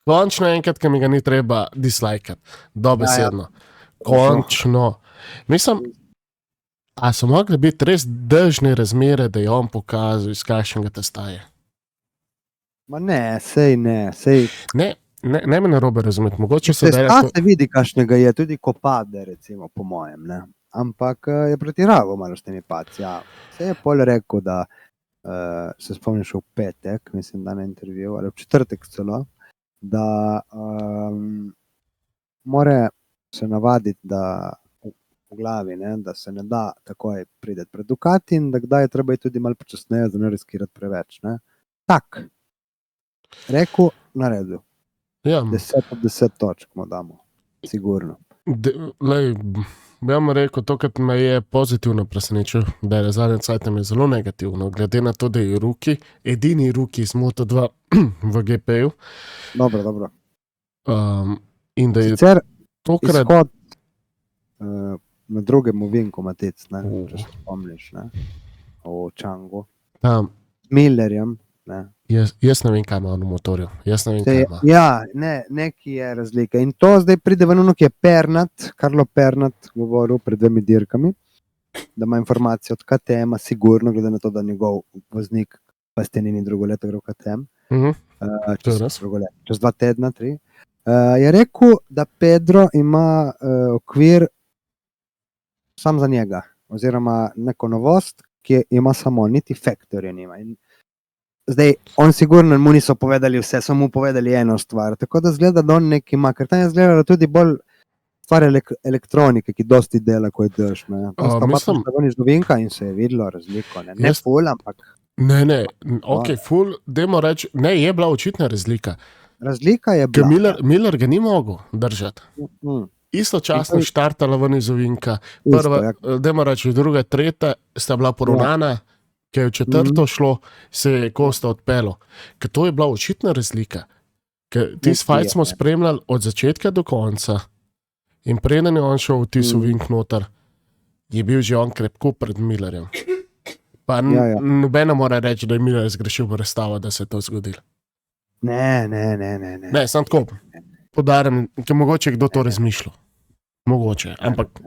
S1: Končno enkrat, ki mi ga ni treba dislajkati. Dobesedno. Končno. Mislim, a so mogli biti res dežne razmere, da je on pokazal, iz kakšnega testa je.
S2: Ma ne, sej ne. Sej,
S1: Ne me narobe razumeti, mogoče so
S2: se se vidi, kakšnega je, tudi ko pade, recimo, po mojem. Ne. Ampak je pretiraval malo s temi paci. Ja. Se je pol rekel, da se spomniš v petek, mislim, da na intervju, ali v četrtek celo, da mora se navaditi, da v glavi, ne, da se ne da takoj priti pred Ducati in da kdaj je treba iti tudi malo počasneje, da ne riskirati preveč. Ne. Tak. Rekel, naredil.
S1: Ja,
S2: 10 od 10 točk mu damo, sigurno.
S1: bi vam rekel, to, kar me je pozitivno presenečil, da je zadnje cajt je zelo negativno, glede na to, da je Ruki, edini Ruki iz Moto2 v GP-ju.
S2: Dobro.
S1: In da je
S2: Sicer
S1: tokrat
S2: izhod na drugem ovinku Matec, ne, če se spomniš, ne, v Čangu,
S1: tam.
S2: z Millerjem. Ne.
S1: Jaz ne vem, kaj ima on v motorju. Jaz ne vem, kaj ima.
S2: Ja, neki je razlika. In to zdaj pride ven, ki je Karlo Pernat govoril pred 2 dirkami, da ima informacije od KTM, sigurno, glede na to, da njegov voznik Bastianini drugo leto gre v KTM. Čez 2 tedna, 3. Je rekel, da Pedro ima okvir sam za njega, oziroma neko novost, ki ima samo, niti Factory nima. In zdaj, on sigurno mu niso povedali vse, so mu povedali eno stvar, tako da zgleda, da on nekaj ima, ker tam je zgledalo tudi bolj stvar elektronike, ki dosti dela, ko je dež. Mislim, da on iz novinka in se je videlo razliko, ne ful, ampak...
S1: Ne, ok, ful, dajmo reči, ne, je bila očitna razlika.
S2: Razlika je bila.
S1: Miller ga ni mogel držati. Istočasno štartala ven iz ovinka. Prva, dajmo reči, druga, tretja sta bila poravnana, ki je v četrto šlo, se je Costa odpeljal. Ker to je bila očitna razlika. Ker tisti fight smo spremljali od začetka do konca in preden je on šel v tisti ovink noter, je bil že on krepko pred Millerjem. Pa nobena mora reči, da je Miller zgrešil v razstavo, da se je to zgodilo.
S2: Ne.
S1: Ne, sam tako podarim, ker mogoče kdo to razmišlja. Mogoče, ampak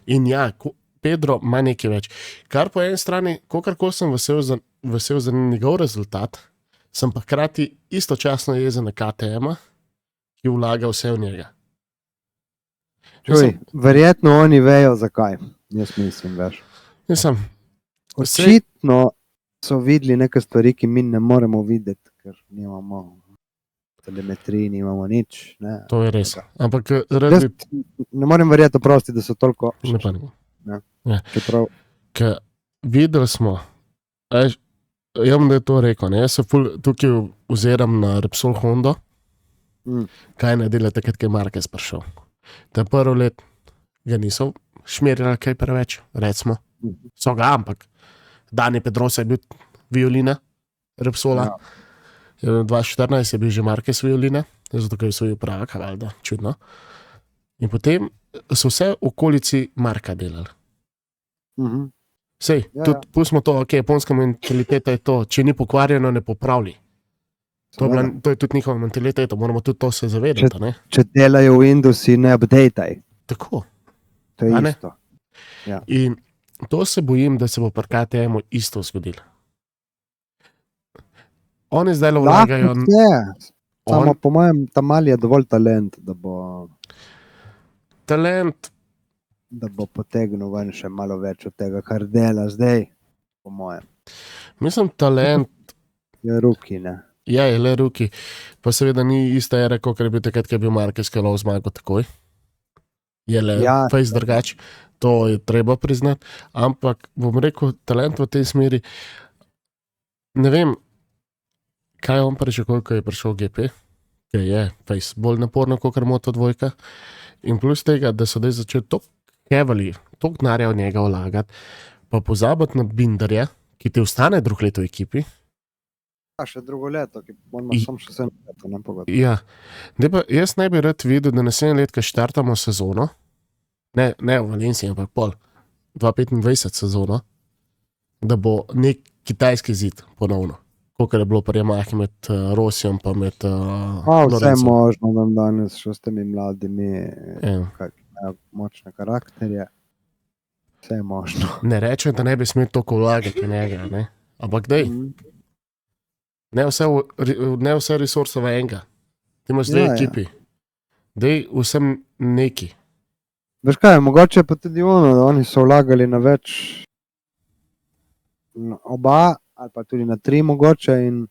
S1: in ja, Pedro ima nekaj več. Kar po eni strani, koliko sem vesel za njegov rezultat, sem pa hkrati istočasno jezen na KTM-a, ki vlaga vse v njega.
S2: Čuj, verjetno oni vejo, zakaj. Jaz mislim, veš.
S1: Mislim,
S2: Očitno so videli neke stvari, ki mi ne moremo videti, ker nimamo telemetriji, nimamo nič. Ne,
S1: to je res. Ampak
S2: Jaz ne morem verjeti, oprosti, da so toliko.
S1: ne pa ne.
S2: Čeprav,
S1: Ker videli smo, jaz bom da je to rekel, ne? Jaz se tukaj oziram na Repsol Hondo, kaj ne dela takrat, ko je Marquez prišel. Ta prvo let ga niso šmerjali kaj preveč, recimo. So ga, ampak Dani Pedrosa je bil violina Repsola. Ja. 2014 je bil že Marquez violina, zato ker je svoj pravak, valjda, čudno. In potem so vse okolici Marka delali. Sej, tudi pustimo to, ok, japonska mentaliteta je to, če ni pokvarjeno, ne popravlji. To je tudi njihova mentaliteta, moramo tudi to se zavedati.
S2: Če delajo v Windowsi, ne updateaj.
S1: Tako.
S2: To je isto. Ja.
S1: In to se bojim, da se bo pri KTM-u isto zgodilo. Oni zdaj vlagajo...
S2: Samo po mojem, tam mali je dovolj talent, da bo...
S1: Talent...
S2: da bo potegnil ven še malo več od tega, kar dela zdaj, po mojem.
S1: Mislim, talent...
S2: Je ruki, ne?
S1: Ja, je le ruki. Pa seveda ni ista era, kot je bil takrat, ko je bil Marquez, ki je lov zmagal takoj. Je le fejs drugač. To je treba priznati. Ampak, bom rekel, talent v tej smeri, ne vem, kaj on pričakoval, ko je prišel GP, ki je fejs bolj naporno, kot Moto2. In plus tega, da so zdaj začeli toliko denarja v njega vlagati, pa pozabiti na Binderja, ki ti ostane drug leto v ekipi.
S2: Še drugo leto, ki moramo samo še 7 leto, ne pogoditi.
S1: Ja, jaz ne bi rad videl, da naslednje let, ko štartamo sezono, ne v Valenciji, ampak 2025 sezono, da bo nek kitajski zid ponovno, kot je bilo pri Yamahi med Rossijem pa med
S2: Lorencem. Vse možno nam danes še s temi mladimi, močne karakterje. Vse je možno.
S1: Ne rečem, da ne bi smel toliko vlagati njega, ne? Ampak dej, ne vse resursove enega. Ti imaš dve ekipi. Dej vsem neki.
S2: Veš kaj, mogoče pa tudi ono, da oni so vlagali na več, oba, ali pa tudi na 3 mogoče in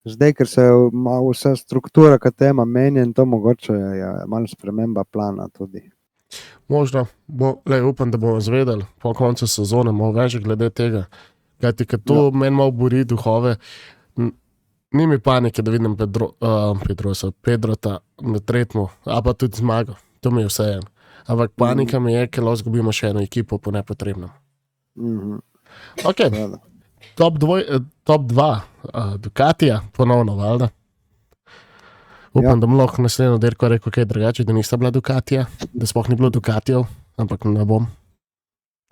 S2: zdaj, ker se vsa struktura KTM-a menja in to mogoče je malo sprememba plana tudi.
S1: Možno, upam, da bomo zvedeli po koncu sezone malo več glede tega. Kajti, ker to meni malo buri duhove, ni mi panike, da vidim Pedrota na tretmu, a pa tudi zmago. To mi je vseeno. Ampak panika mi je, ker lahko zgubimo še eno ekipo po nepotrebnem. Ok, top 2, Ducatija, ponovno, valjda. Upam, da bom lahko naslednjo dirko rekel kaj drugače, da nista bila Ducatija, da sploh ni bilo Ducatijev, ampak ne bom.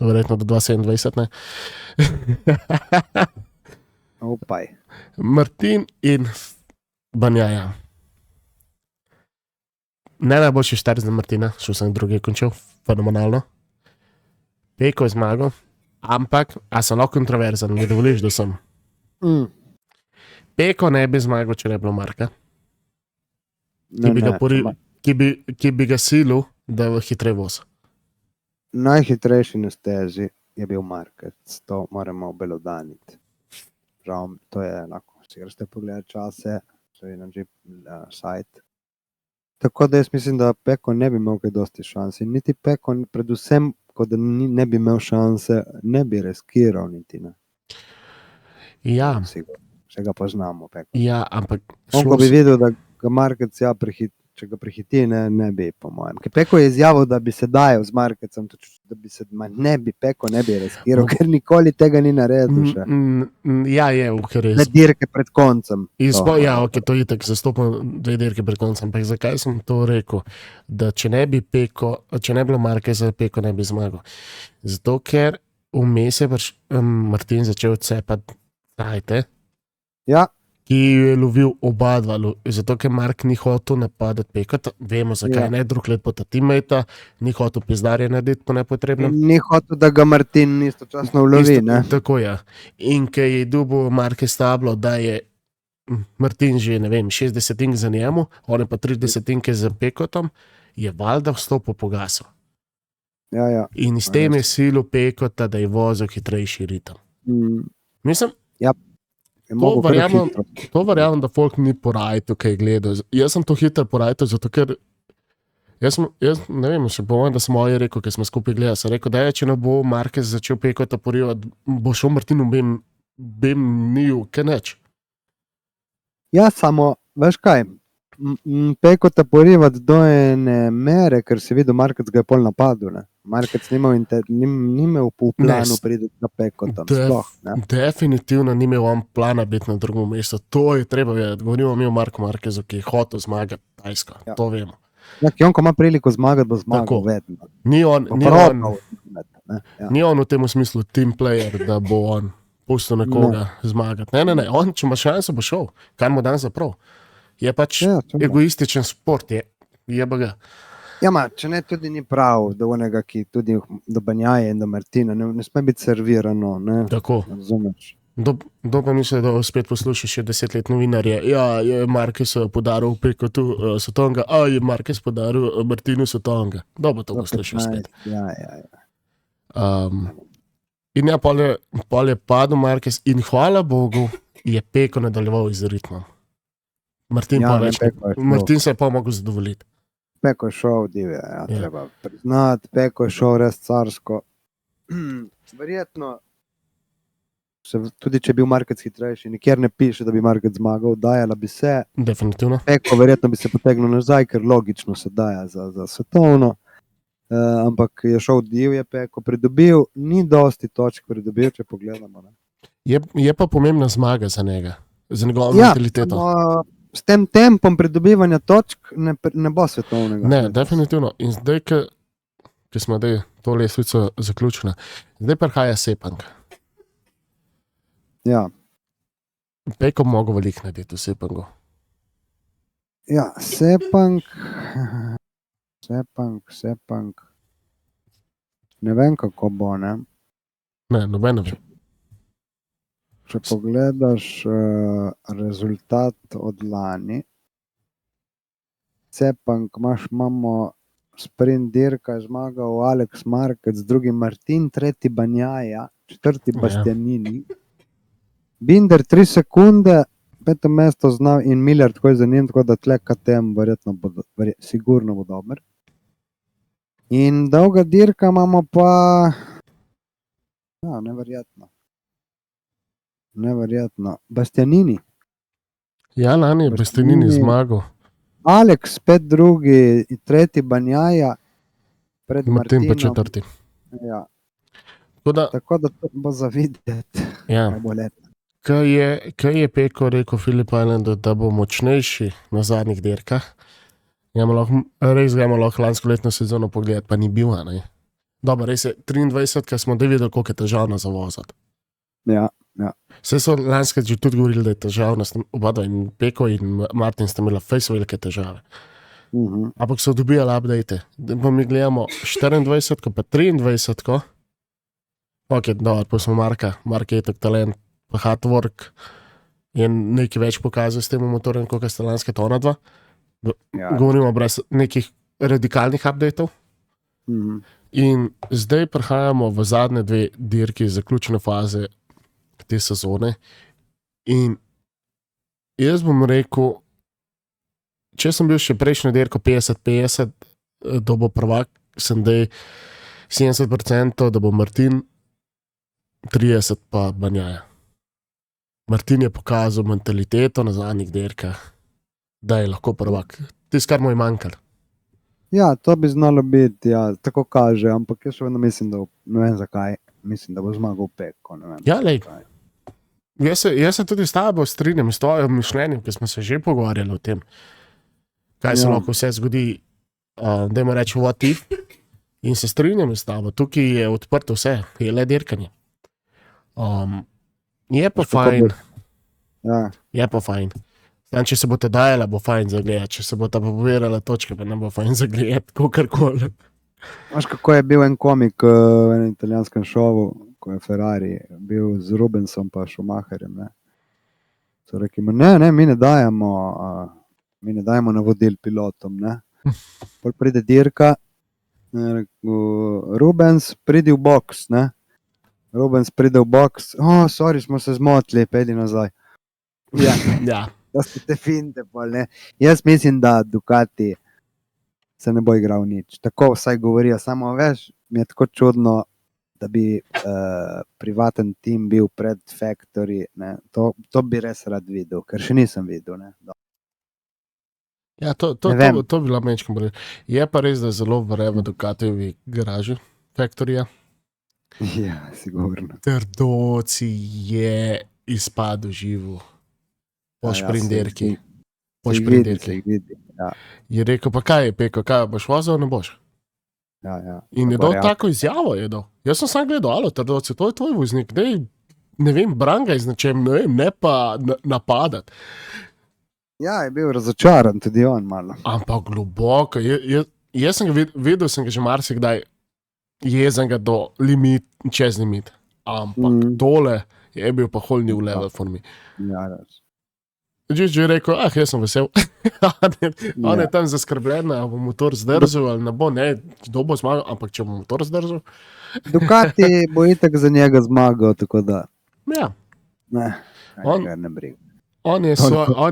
S1: To verjetno do 2027, ne?
S2: Opaj.
S1: Martin in Banjaja. Ne najboljši štart za Martina, šel sem drugi končal, fenomenalno. Peko je zmagal, ampak, a sem lahko kontroverzen, mi dovoliš, da sem. Peko ne bi zmagal, če ne bilo Marka. Ki bi ga silil, da je hitrej voz.
S2: Najhitrejši na stezi je bil Marquez, to moramo obelodaniti. Žal, to je enako, si greste pogledati čase, so je na Jeep sajt. Tako da jaz mislim, da Peko ne bi imel kaj dosti šanse. Niti Peko, predvsem, ko da ne bi imel šanse, ne bi riskiral niti. Ne.
S1: Ja.
S2: Še ga poznamo, Peko.
S1: Ja, ampak...
S2: Ko bi videl, da ga Marquez če ga prehiti, ne bi, po mojem. Ker Peko je izjavil, da bi se dajal z Marquezom, da bi se, Peko ne bi riskiral, ker nikoli tega ni naredil še.
S1: Ja, je, ker je...
S2: 2 dirke pred koncem.
S1: Ja, ok, to je tako, zastopam 2 dirke pred koncem, ampak zakaj sem to rekel? Da če ne bi bilo Marqueza, Peko ne bi zmagal. Zato, ker vmes je Martin začel cepati tajte.
S2: Ja.
S1: Ki je lovil oba dva, zato ker Mark ni hotel napadati Pekota, vemo zakaj, ne, drug let po ta teammate, ni hotel pizdarje narediti po nepotrebnem.
S2: Ni hotel, da ga Martin istočasno ulovi, ne?
S1: Tako je. In ker je dobil Marquez tablo, da je Martin že, ne vem, 60 za njemu, on je pa 30 za Pekotom, je valjda vstopil po gasu.
S2: Ja.
S1: In s tem je silu Pekota, da je vozil hitrejši ritem. Mislim,
S2: Je mogel kar hitro.
S1: to verjamem, da folk ni porajto, kaj gledal. Jaz sem to hitro porajto, zato ker jaz ne vem, še povem, da sem moje rekel, ker smo skupaj gledali, sem rekel, da če ne bo Marquez začel Pekota porivati, bo šel Martinu bem niju, kaj neč.
S2: Ja, samo, veš kaj, Pekota porivati do ene mere, ker si videl, Marquez ga je pol napadel, ne. Marquez ni imel v planu priti na Pekota.
S1: Definitivno ni imel on plana biti na drugem mestu. To je treba vedeti. Govorimo mi o Marku Marquezu, ki je hotel zmagati Tajsko. Ja. To vemo.
S2: Ja, ki on, ko ima priliko zmagati, bo zmagal vedno.
S1: Ni on v tem smislu team player, da bo on pustil nekoga zmagati. Ne. On, če ima šanso, bo šel. Kar mu dan zaprav. Je pač egoističen sport. Je baga.
S2: Ja, če ne, tudi ni prav, da onega, ki tudi do Banjaje in do Martina, ne sme biti servirano. Ne?
S1: Tako.
S2: Razumeš?
S1: Kdo pa misli, da spet posluša še 10 let novinarje? Ja, je Marquez podaril Pekotu Sotonga, je Marquez podaril Martinu Sotonga. Kdo bo to poslušal spet?
S2: Ja.
S1: In ja, pol je padel Marquez in hvala Bogu je Peko nadaljeval z ritmom. Martin se je pa mogel zadovoljiti.
S2: Peko je šel divje, treba priznati, Peko je šel res carsko. Verjetno, tudi če je bil Marquez hitrejši, nikjer ne piše, da bi Marquez zmagal, dajala bi se.
S1: Definitivno.
S2: Peko verjetno bi se potegnil nazaj, ker logično se daja za svetovno, ampak je šel divje, Peko pridobil, ni dosti točk pridobil, če pogledamo. Ne?
S1: Je pa pomembna zmaga za njega, za njegovo mentaliteto.
S2: S tem tempom pridobivanja točk ne bo svetovnega.
S1: Ne, definitivno. In zdaj, ki smo to lestvico zaključili, zdaj prihaja Sepang.
S2: Ja.
S1: Peko mogo veliko narediti v Sepangu.
S2: Ja, Sepang. Ne vem, kako bo, ne?
S1: Ne, nobeno vem.
S2: Če pogledaš rezultat od lani, Sepang imamo sprint dirka, je zmagal Alex Marquez, drugi Martin, tretji Banjaja, četrti Bastianini. Binder 3 sekunde, 5. mesto znal in Miller tako je za njim, tako da tle KTM sigurno bo dober. In dolga dirka imamo pa neverjetno. Bastianini.
S1: Ja, lani je Bastianini zmagal.
S2: Alex, spet drugi, tretji Banjaja, pred
S1: Martin
S2: Martinom.
S1: Pa četrti.
S2: Ja.
S1: Tako
S2: da to bo za videti.
S1: Ja. Kaj je Peko rekel Phillip Islandu, da bo močnejši na zadnjih dirkah? Res ga imamo lahko lansko letno sezono pogledati, pa ni bil. Dobro, res je 23, ker smo videli, koliko je težavno zavozati.
S2: Ja.
S1: Vse so lanskrat že tudi govorili, da je težavno, oba dva in Peko in Martin sta imela fejs velike težave. Ampak so dobijali update. Pa mi gledamo 24, pa 23. Ok, dobro, pa smo Mark je tak talent, pa hard work in nekaj več pokazal s tem motorjem, koliko sta lanska tona dva. Govorimo brez nekih radikalnih updateov. In zdaj prihajamo v zadnje 2 dirki, zaključne faze te sezone. In jaz bom rekel, če sem bil še prejšnjo dirko 50-50, da bo prvak, sem dej 70%, da bo Martin 30 pa Banjaja. Martin je pokazal mentaliteto na zadnjih dirkah, da je lahko prvak. Tisto, kar mu je manjkalo.
S2: Ja, to bi znalo biti, ja, tako kaže, ampak jaz še vedno mislim, da ne vem zakaj, mislim, da bo zmagal Peko.
S1: Ja, lej. Jaz se tudi s tabo strinjam, s tvojim mišljenjem, ki smo se že pogovarjali o tem, kaj se lahko vse zgodi, dajmo reči what if, in se strinjam s tabo, tukaj je odprto vse, je le dirkanje. Je pa fajn.
S2: Ja.
S1: Je pa fajn. Če se bo te dajala, bo fajn zagledati, če se bo ta pobirala točke, pa ne bo fajn zagledati, kakorkoli.
S2: Veš, kako je bil en komik v enem italijanskem šovu, ko je Ferrari bil z Rubensom pa Schumacherjem, ne. So rekli, mi ne dajemo navodil pilotom, ne. Pol pride dirka, Rubens, pridi v boks, ne? Rubens pride v boks, sorry, smo se zmotili, pedi nazaj. Ja,
S1: Ja.
S2: da ste te finte, pol, ne? Jaz mislim, da Ducati se ne bo igral nič. Tako vsaj govorijo, samo veš, mi je tako čudno, da bi privaten tim bil pred Factory, ne? To bi res rad videl, ker še nisem videl, ne?
S1: Ja, to
S2: Ne vem.
S1: bi bila mečka bolj. Je pa res, da je zelo vreme Ducatijevi garaži, Factorija.
S2: Ja, sigurno.
S1: Trdoci je izpadel živo po šprinterki. Po šprinterki.
S2: Ja,
S1: Je rekel, pa kaj je Peko, kaj boš vozil, ne boš.
S2: ja.
S1: In je dal tako izjavo, je dal. Jaz sem sam gledal, alo, trdoci, to je tvoj voznik, ne vem, brangaj z nečem, ne vem, ne pa napadati.
S2: Ja, je bil razočaran tudi on malo.
S1: Ampak globoko, jaz sem ga videl, sem ga že marsikdaj jezen do limit, čez limit. Ampak tole je bil pa whole new level for me.
S2: Ja, res.
S1: Že rekel, jaz sem vesel. On je tam zaskrbljen, ali bo motor zdržal ali ne bo, ne, kdo bo zmagal, ampak če bo motor zdržal.
S2: Ducati bo itak za njega zmagal, tako da
S1: Ja,
S2: ne,
S1: On-
S2: ga ne briga.
S1: on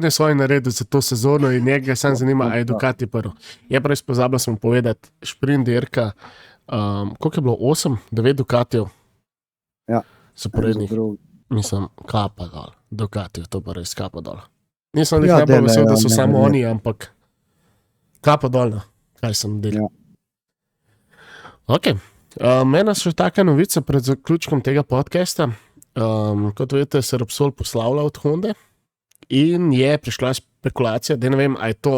S1: je svoj naredil za to sezono in njega sam zanima, a je Ducati prvo. Je pa res pozabil sem povedati, šprint dirka, koliko je bilo, 8, 9 Ducatijev?
S2: Ja.
S1: Zaporednih.
S2: Drugi.
S1: Mislim, kapa dol, Ducatijev, to pa res kapa dol. Nisem jih
S2: Ja,
S1: najbolj vesel,
S2: delajo,
S1: da so
S2: ne,
S1: samo
S2: ne.
S1: oni, ampak kapa dol, no, kaj sem delal.
S2: Ja.
S1: Ok, mena še taka novica pred zaključkom tega podcasta. Kot veste, se Repsol poslavlja od Honde in je prišla špekulacija, da ne vem, ali je to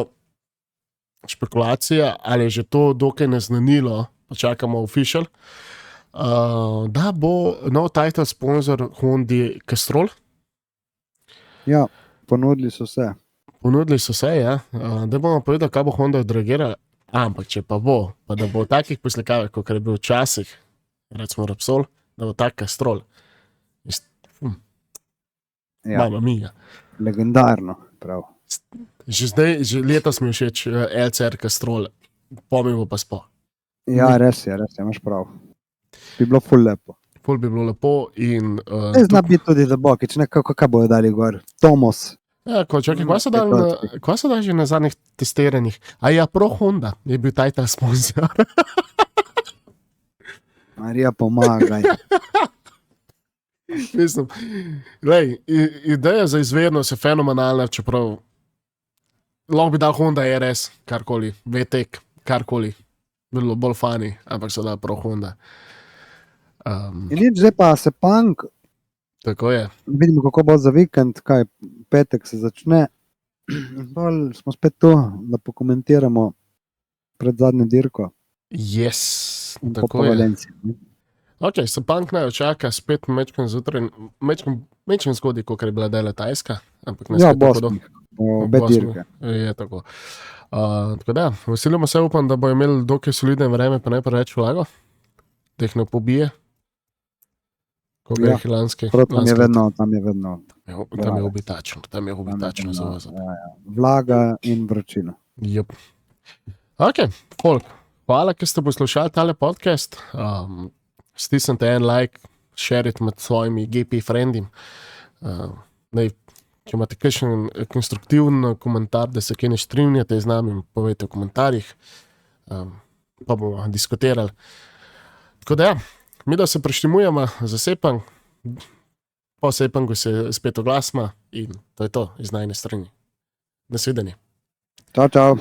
S1: špekulacija ali je že to dokaj naznanilo, pa čakamo official, da bo nov title sponsor Hondi Castrol.
S2: Ja, ponudili so se.
S1: Ponudili so se, ja. Da bomo povedali, kaj bo Honda odreagirala. Ampak če pa bo, pa da bo v takih poslikavah, kot je bil včasih, recimo Repsol, da bo tak Castrol.
S2: Ja,
S1: Mama mia.
S2: legendarno, prav.
S1: Že letos mi je všeč LCR Castrol, pomimo pa spo.
S2: Ja, res je, imaš prav. Bi bilo ful lepo.
S1: Ful bi bilo lepo in...
S2: Zna biti tudi za Bokič, nekako, kaj bojo dali gor. Tomos.
S1: Ja, čakaj, kva so dali že na zadnjih testiranjih? A ja, Pro Honda je bil title sponsor.
S2: Marija, pomagaj.
S1: Mislim, lej, ideja za izvednost je fenomenalna, čeprav lahko bi dal Honda RS, karkoli, VTEC, karkoli, bilo bolj fani, ampak so da Pro Honda.
S2: In nič, zdaj pa se punk,
S1: Tako je.
S2: vidimo, kako bo za vikend, kaj petek se začne. In bolj smo spet tu, da pokomentiramo pred zadnjo dirko.
S1: Yes,
S2: Po
S1: tako je.
S2: Valenciji.
S1: Ok, se punk naj očaka spet mečken zjutraj, mečken zgodaj, kot je bila dela Tajska, ampak ne
S2: Ja,
S1: spet tako
S2: Bosni, obe dirke.
S1: Je tako. Tako da, veselimo se, upam, da bo imel dokaj solidne vreme, pa ne preveč vlago, da jih ne pobije. Koga
S2: Ja,
S1: je lanski?
S2: Tam je vedno.
S1: Tam je obitačno za vas.
S2: Vlaga in vročina.
S1: Yep. Ok, folk. Hvala, ker ste poslušali tale podcast. Stisnite en like, šerite med svojimi GP frendi. Če imate kakšen konstruktiven komentar, da se kaj ne strinjate z nami, povejte v komentarjih, pa bomo diskutirali. Tako da ja, mi da se preštimujemo za Sepang, po Sepangu se spet oglasma in to je to iz najne strani. Nasvidenje.
S2: Čau, čau.